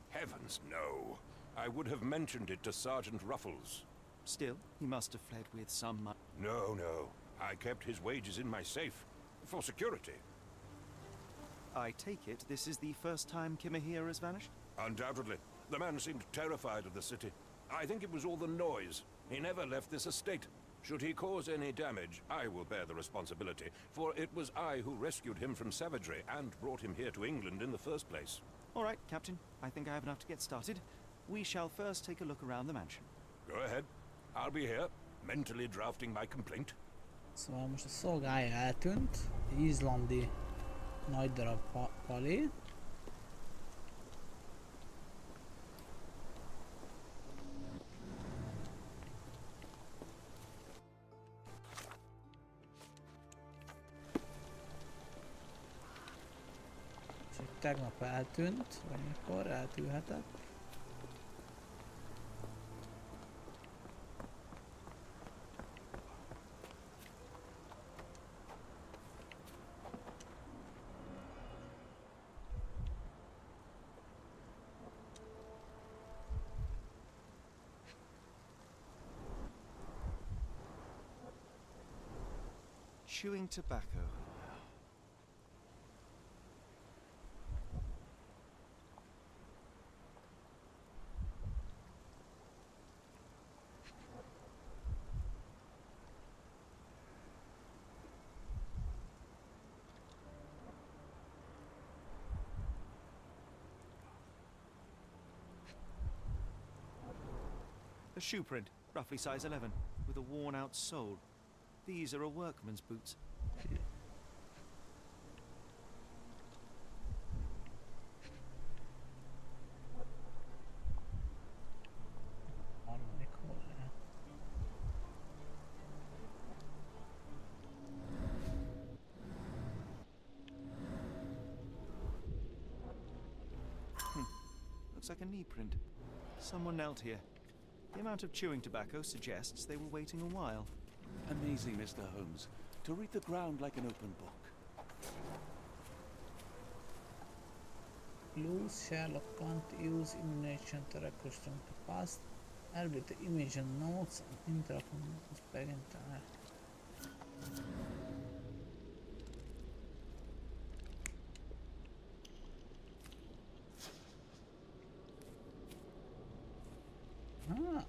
Heavens, no. I would have mentioned it to Sergeant Ruffles. Still, he must have fled with some money. No, no. I kept his wages in my safe. For security. I take it this is the first time Kimahia has vanished? Undoubtedly. The man seemed terrified of the city. I think it was all the noise. He never left this estate. Should he cause any damage, I will bear the responsibility, for it was I who rescued him from savagery and brought him here to England in the first place. All right, Captain. I think I have enough to get started. We shall first take a look around the mansion. Go ahead. I'll be here, mentally drafting my complaint. Szóval most a szolgája eltűnt, egy izlandi nagy darab palé. Csak tegnap eltűnt, vagy mikor eltűnhetett. Chewing tobacco. A shoe print, roughly size 11, with a worn-out sole. These are a workman's boots. Looks like a knee print. Someone knelt here. The amount of chewing tobacco suggests they were waiting a while. Amazing, Mr. Holmes. To read the ground like an open book. Clues Sherlock can't use imagination to reconstruct the past. Elevate the image and notes and interact with back in time. Ah.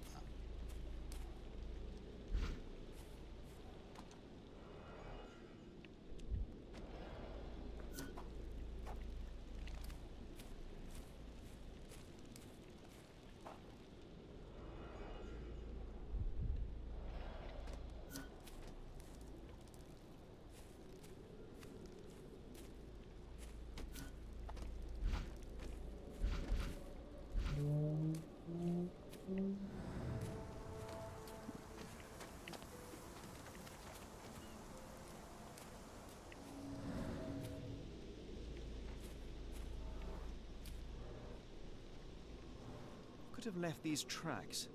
Could have left these tracks.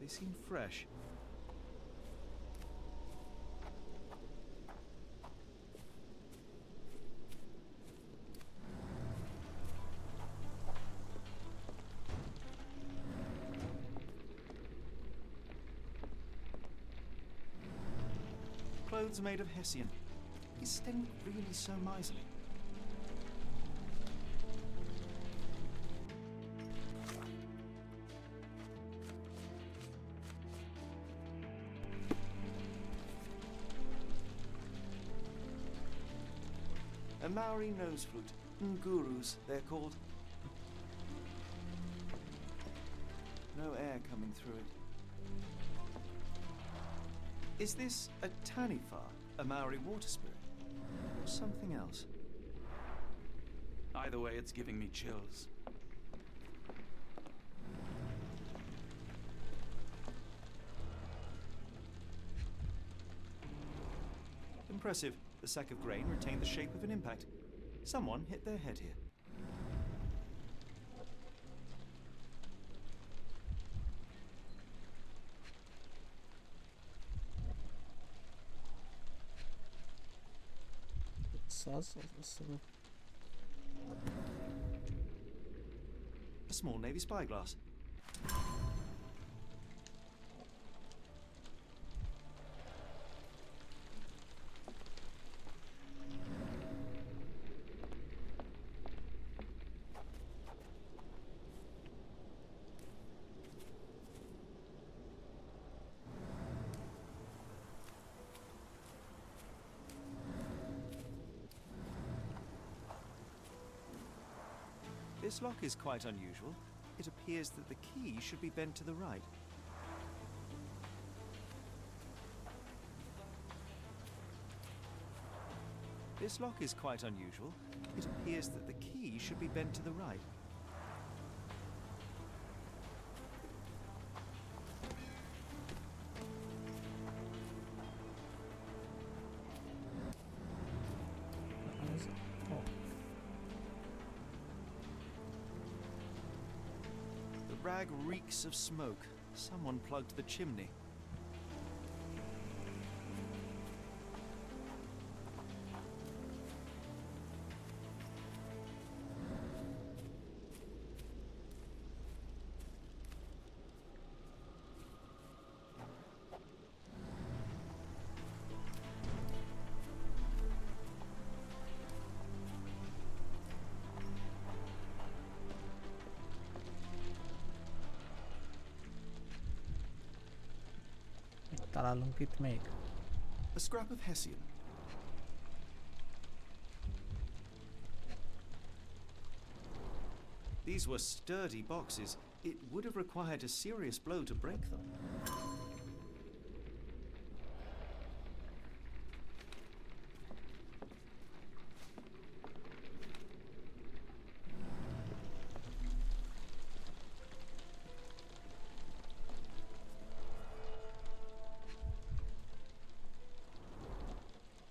They seem fresh. Clothes made of Hessian. Is Sten really so miserly? A Maori nose flute. Ngurus, they're called. No air coming through it. Is this a taniwha, a Maori water spirit, or something else? Either way, it's giving me chills. Impressive. The sack of grain retained the shape of an impact. Someone hit their head here. A small navy spyglass. This lock is quite unusual. It appears that the key should be bent to the right. This lock is quite unusual. It appears that the key should be bent to the right. The rag reeks of smoke. Someone plugged the chimney. Találunk itt még. A scrap of Hessian. These were sturdy boxes. It would have required a serious blow to break them.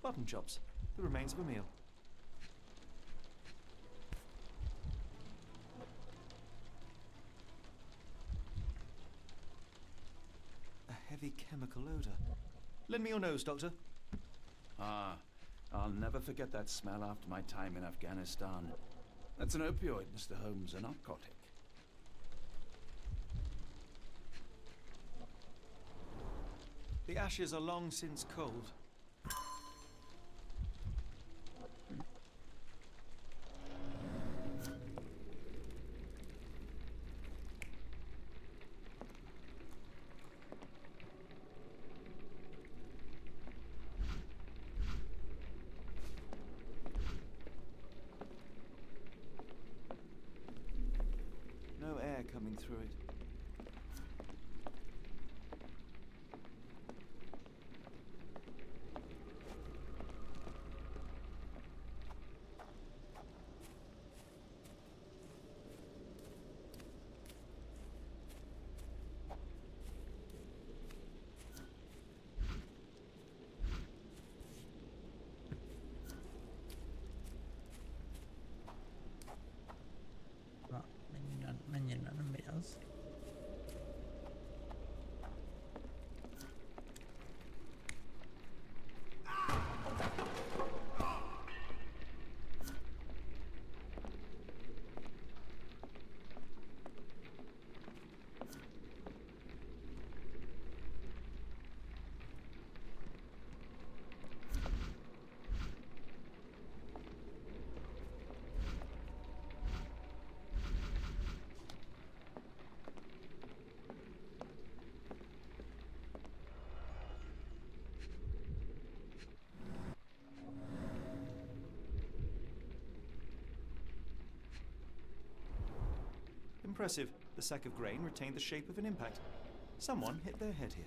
Button chops, the remains of a meal. A heavy chemical odor. Lend me your nose, Doctor. Ah, I'll never forget that smell after my time in Afghanistan. That's an opioid, Mr. Holmes, a narcotic. The ashes are long since cold. No air coming through it. Mennyire nem megy az. Impressive. The sack of grain retained the shape of an impact. Someone hit their head here.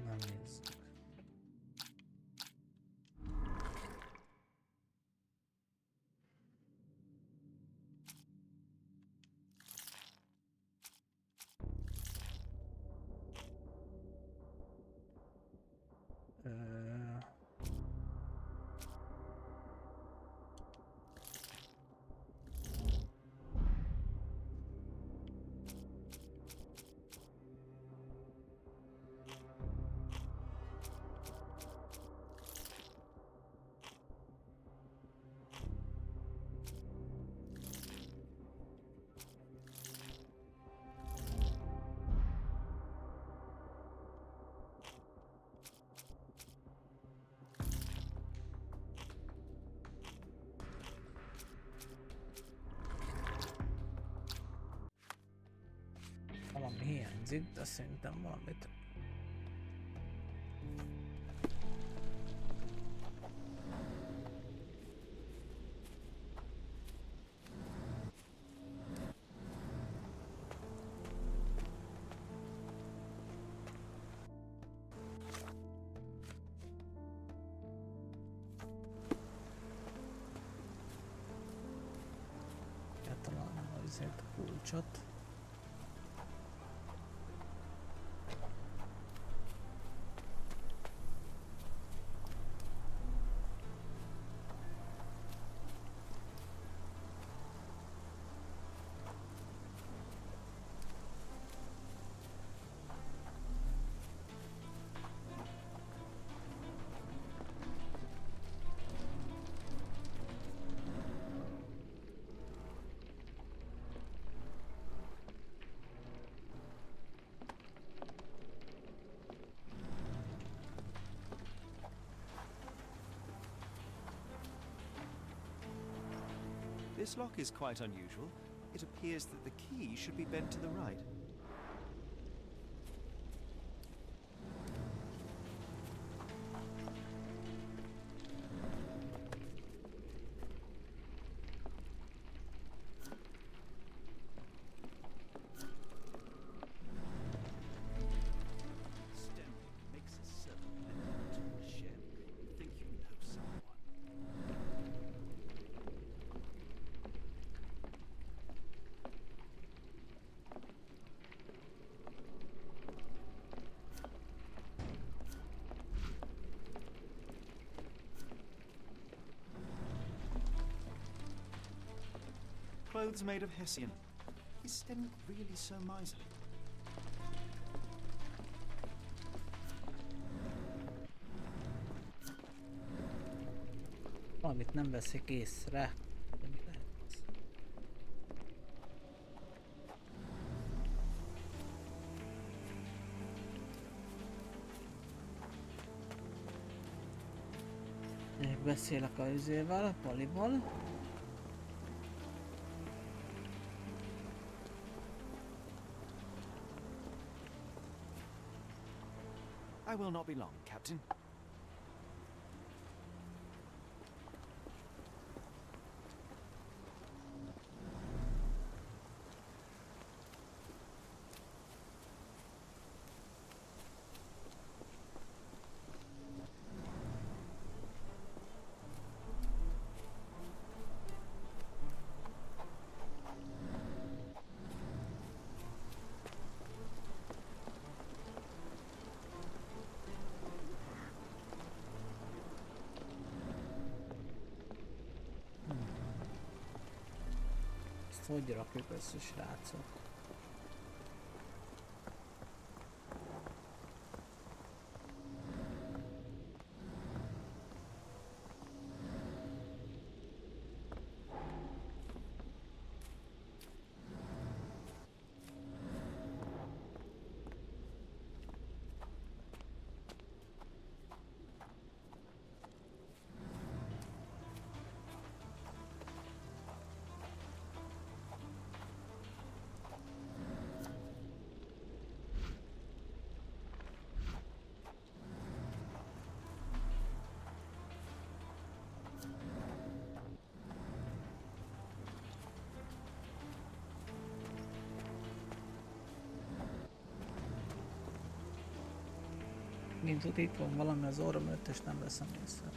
Nem nézzük. hiányzik, de szerintem valamit. Talán azért a kulcsot. This lock is quite unusual. It appears that the key should be bent to the right. Clothes made of Hessian. Is Sten really so miserly? Valamit nem veszik észre. De mi lehet ez? Még beszélek a üzével, a Palival. I will not be long, Captain. Ezt hogy rakjuk össze, srácok? Mint ott itt van valami az orrom előtt, és nem veszem észre.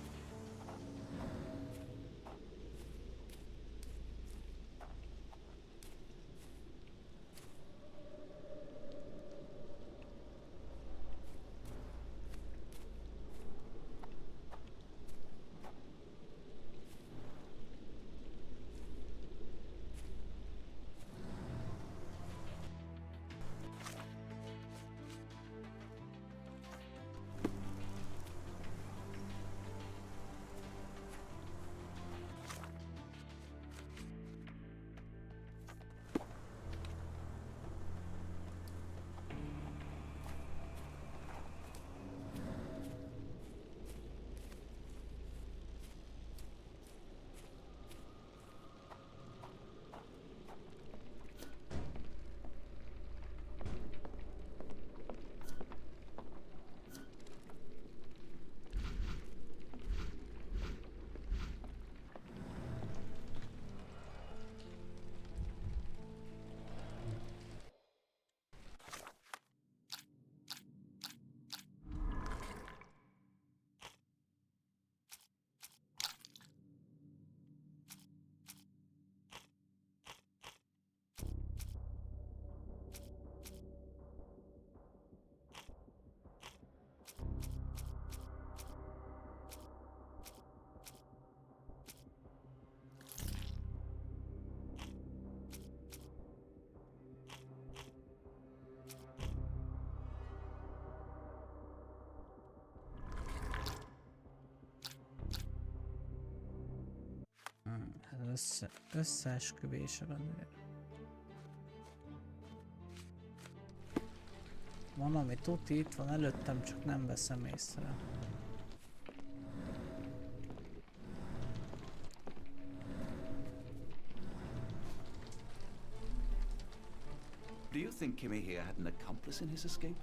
Összeesküvés a nőr. Van, ami tuti, itt van előttem, csak nem veszem észre. Do you think Kimmy here had an accomplice in his escape?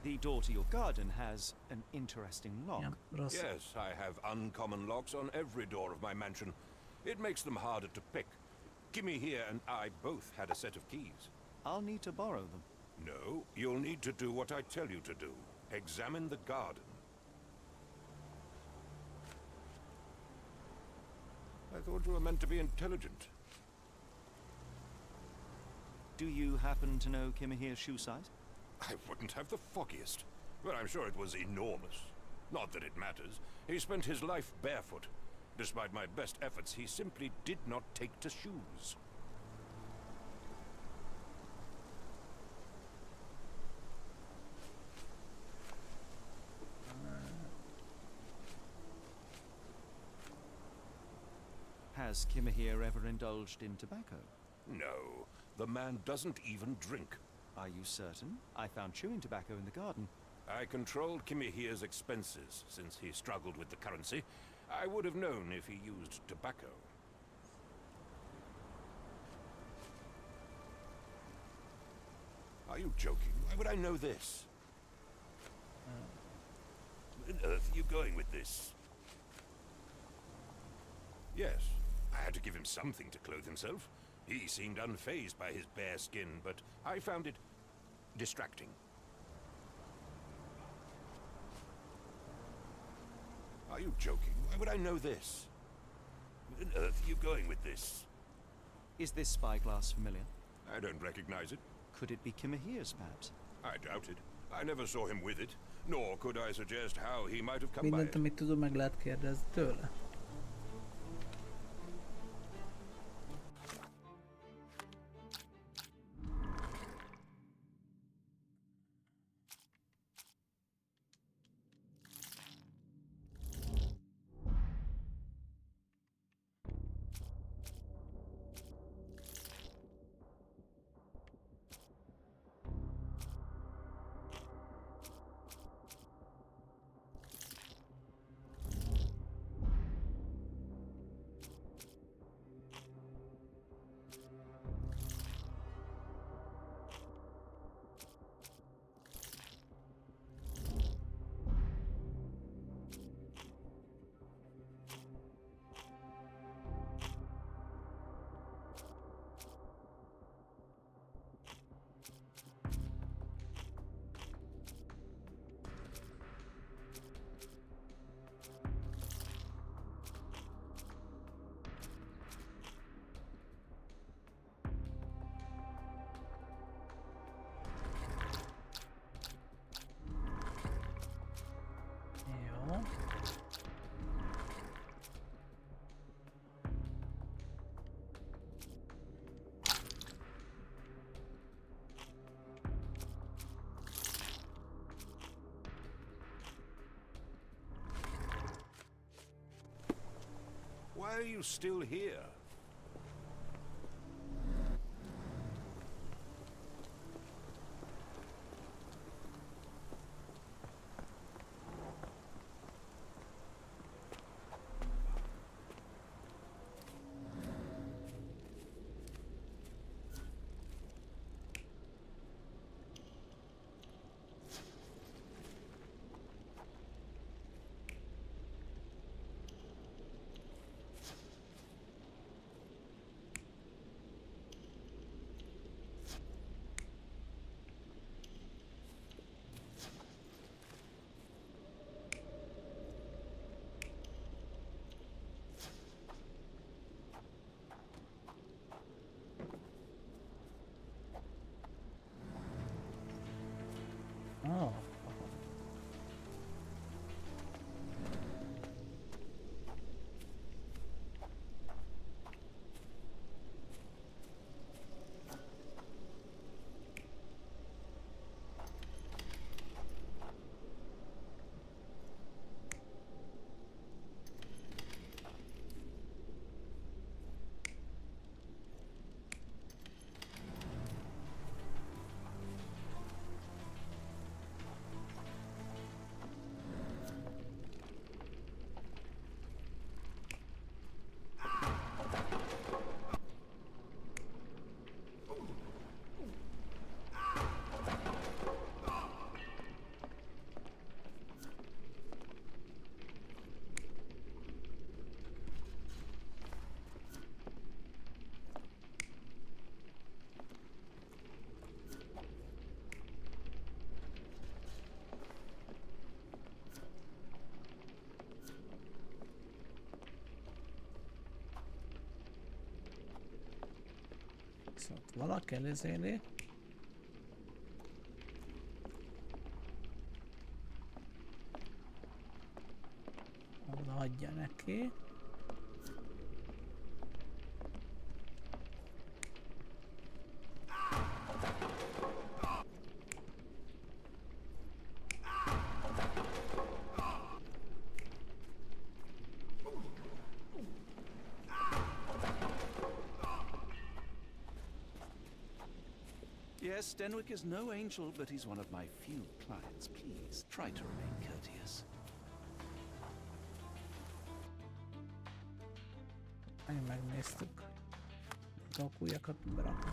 The door to your garden has an interesting lock. Yes, I have uncommon locks on every door of my mansion. It makes them harder to pick. Kimmy here and I both had a set of keys. I'll need to borrow them. No, you'll need to do what I tell you to do. Examine the garden. I thought you were meant to be intelligent. Do you happen to know Kimahir's shoe size? I wouldn't have the foggiest, but I'm sure it was enormous. Not that it matters. He spent his life barefoot. Despite my best efforts, he simply did not take to shoes. Has Kimahir ever indulged in tobacco? No, the man doesn't even drink. Are you certain? I found chewing tobacco in the garden. I controlled Kimahir's expenses since he struggled with the currency. I would have known if he used tobacco. Are you joking? Why would I know this? Where on earth are you going with this? Yes, I had to give him something to clothe himself. He seemed unfazed by his bare skin, but I found it distracting. Are you joking? Why would I know this? Where on earth are you going with this? Is this spyglass familiar? I don't recognize it. Could it be Kimahir's, perhaps? I doubt it. I never saw him with it, nor could I suggest how he might have come by Mindent, it. amit tudom, meg lehet kérdezni tőle. Why are you still here? Szóval valaki előzéli. Oda adja neki. Yes, Denwick is no angel, but he's one of my few clients. Please, try to remain courteous. Megnéztük. A újakat berakni.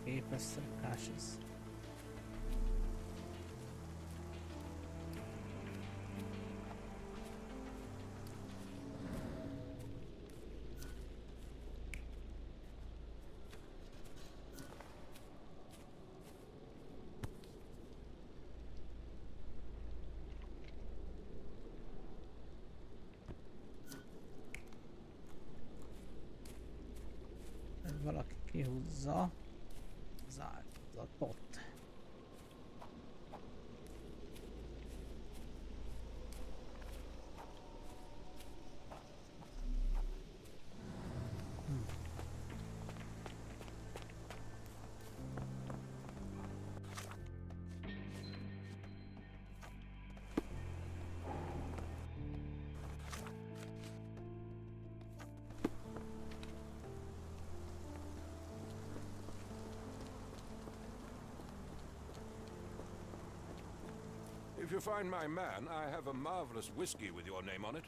Képes szerkás ez. Valaki kihúzza az áldozatot. If you find my man, I have a marvelous whiskey with your name on it.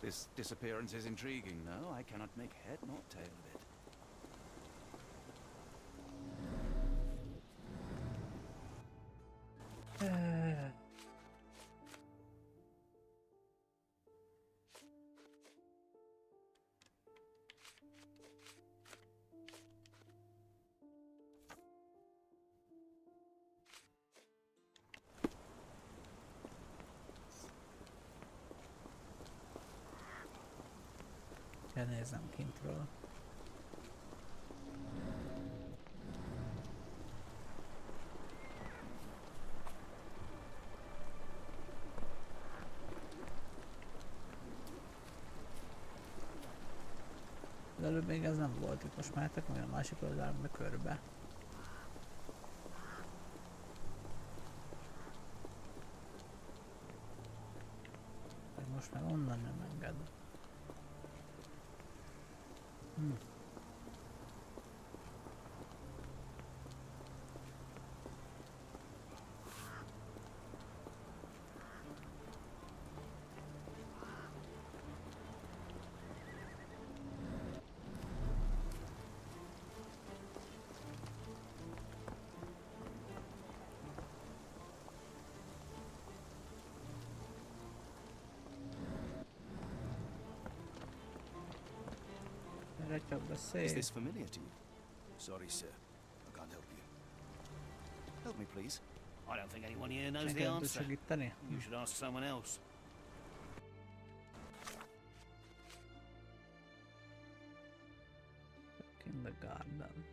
This disappearance is intriguing, no? I cannot make head nor tail of it. Nézem kintről. De előbb még ez nem volt itt, most mehetek meg a másik oldalra körbe. Most már onnan nem enged. Is this familiar to you? Sorry, sir. I can't help you. Help me, please. I don't think anyone here knows the answer. You should ask someone else. In the garden.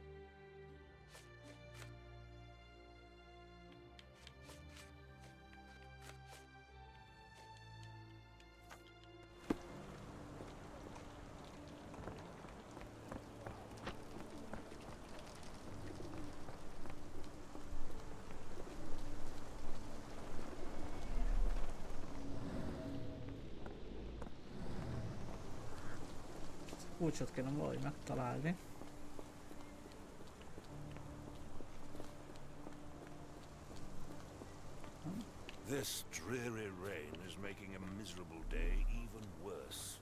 Kulcsot kéne valahogy megtalálni. This dreary rain is making a miserable day even worse.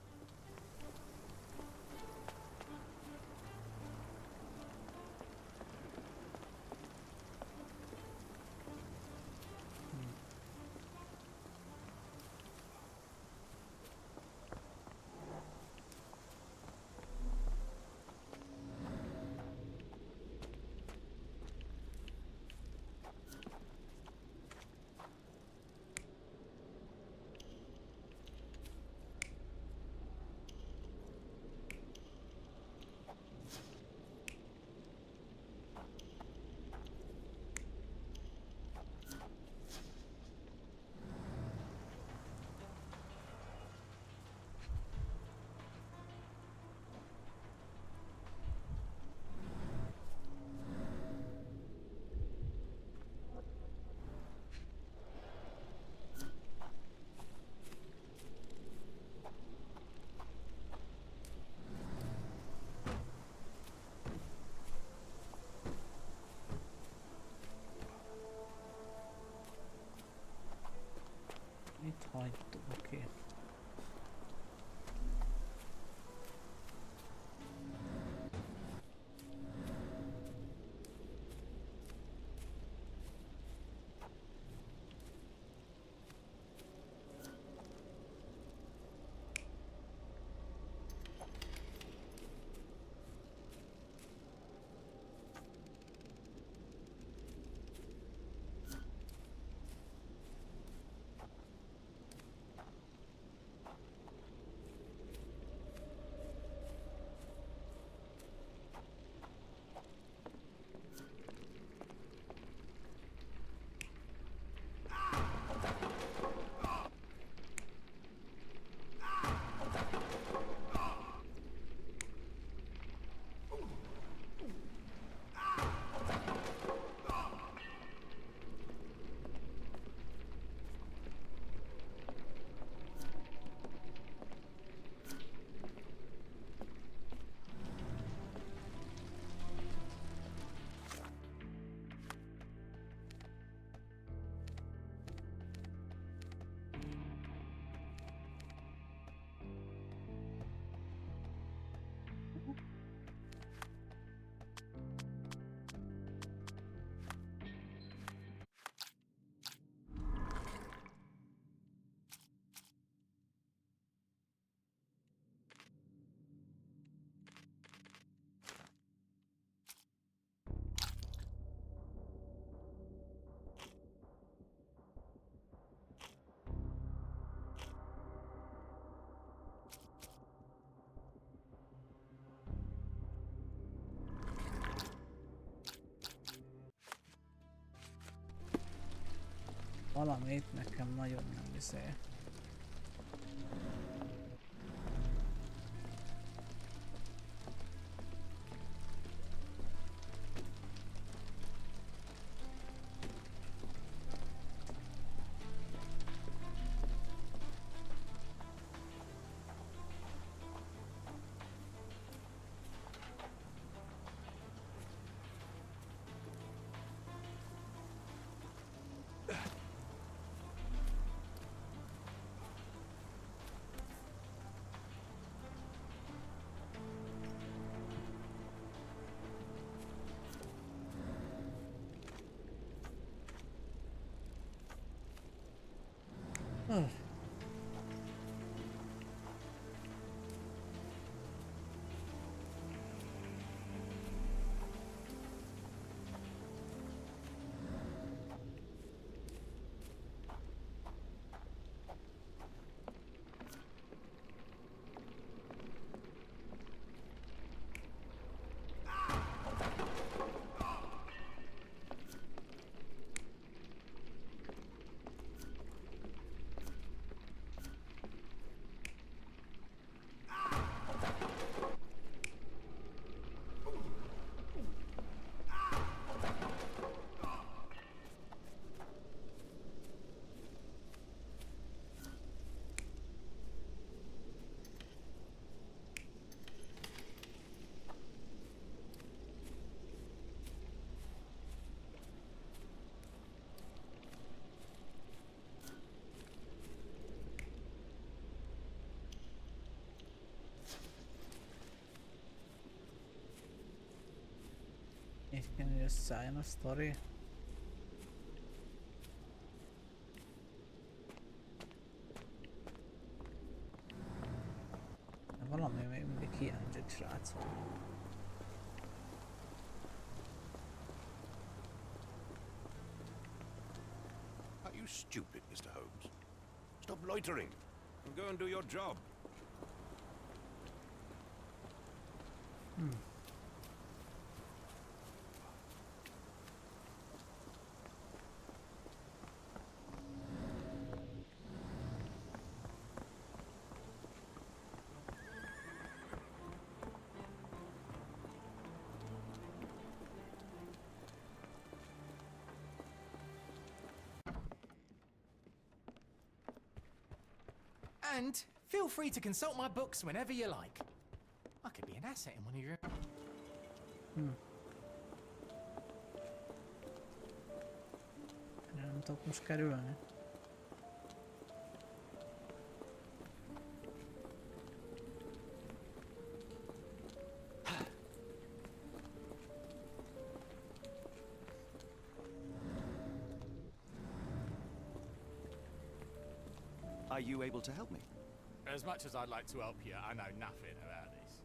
valamit nekem nagyon nem viszél. Így kéne, hogy összeálljon a sztori. De valami még mindig hiányzik, srácok. Are you stupid, Mr. Holmes? Stop loitering and go and do your job. And feel free to consult my books whenever you like. I could be an asset in one of your... Nem tudok most kerülni. Are you able to help me? As much as I'd like to help you, I know nothing about this.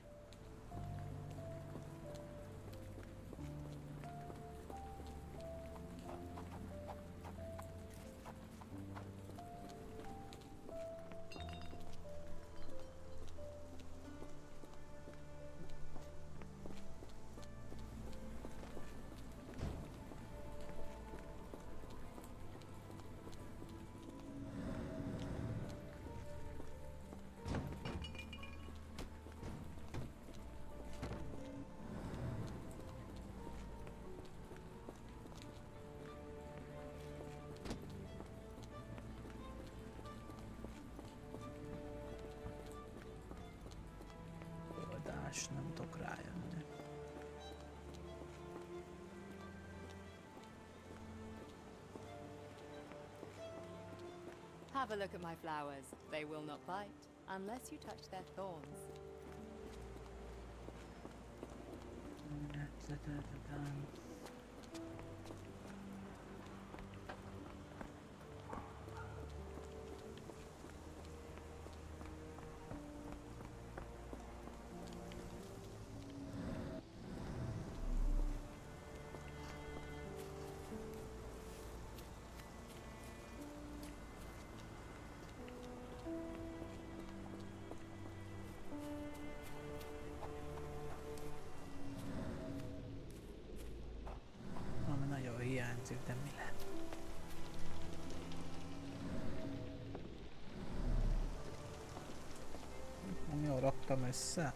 Nem tudok rájönni. Have a look at my flowers. They will not bite unless you touch their thorns. Ami nagyon hiányzik, de mi lett? raktam össze.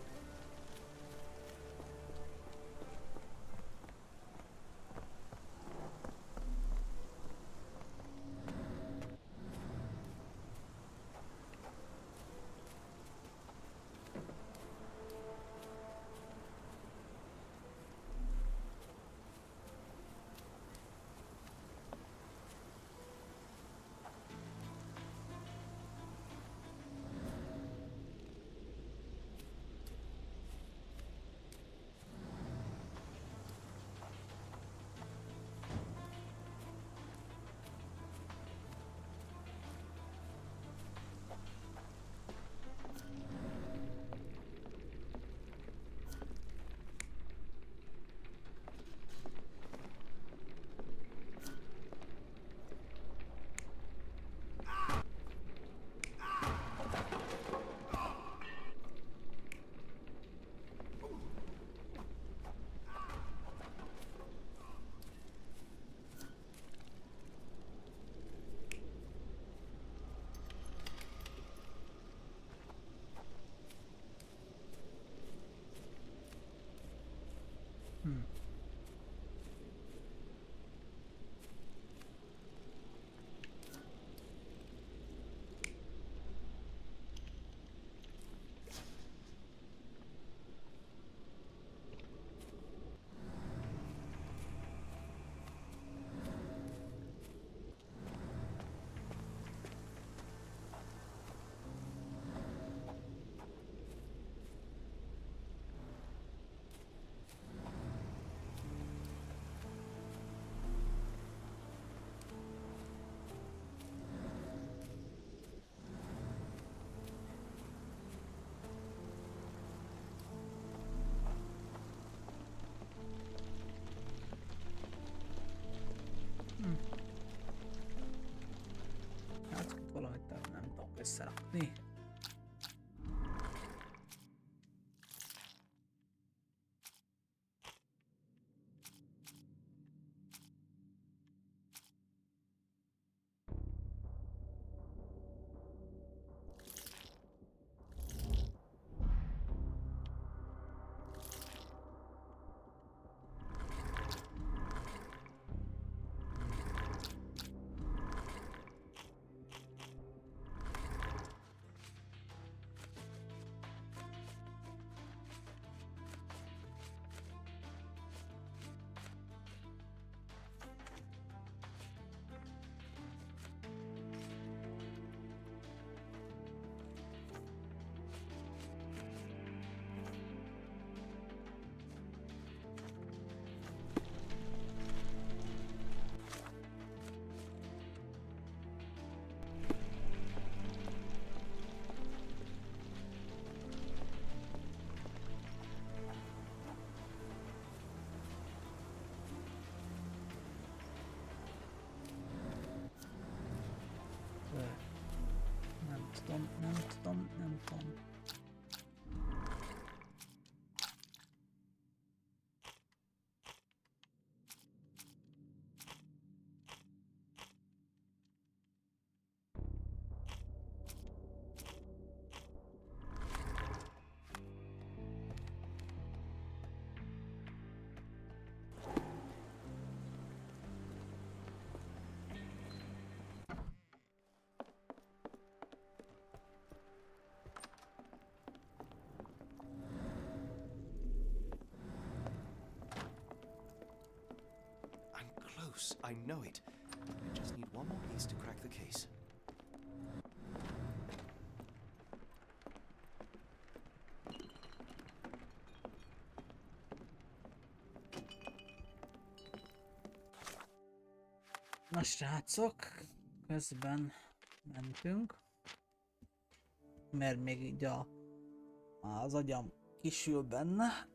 Hát valamit nem tudom összerakni. Nem tudom. I know it. I just need one more piece to crack the case. Na srácok, közben mentünk, mert még így az agyam kisül benne.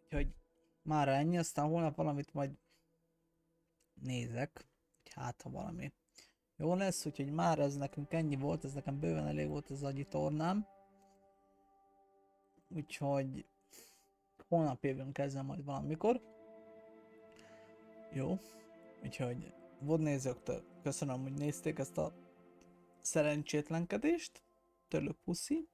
Úgyhogy mára ennyi, aztán holnap valamit majd nézek, hogy hát ha valami jó lesz, úgyhogy már ez nekünk ennyi volt, ez nekem bőven elég volt az agyi tornám. Úgyhogy holnap jövünk ezzel majd valamikor. Jó, úgyhogy VOD nézőktől köszönöm, hogy nézték ezt a szerencsétlenkedést, tőlük puszi.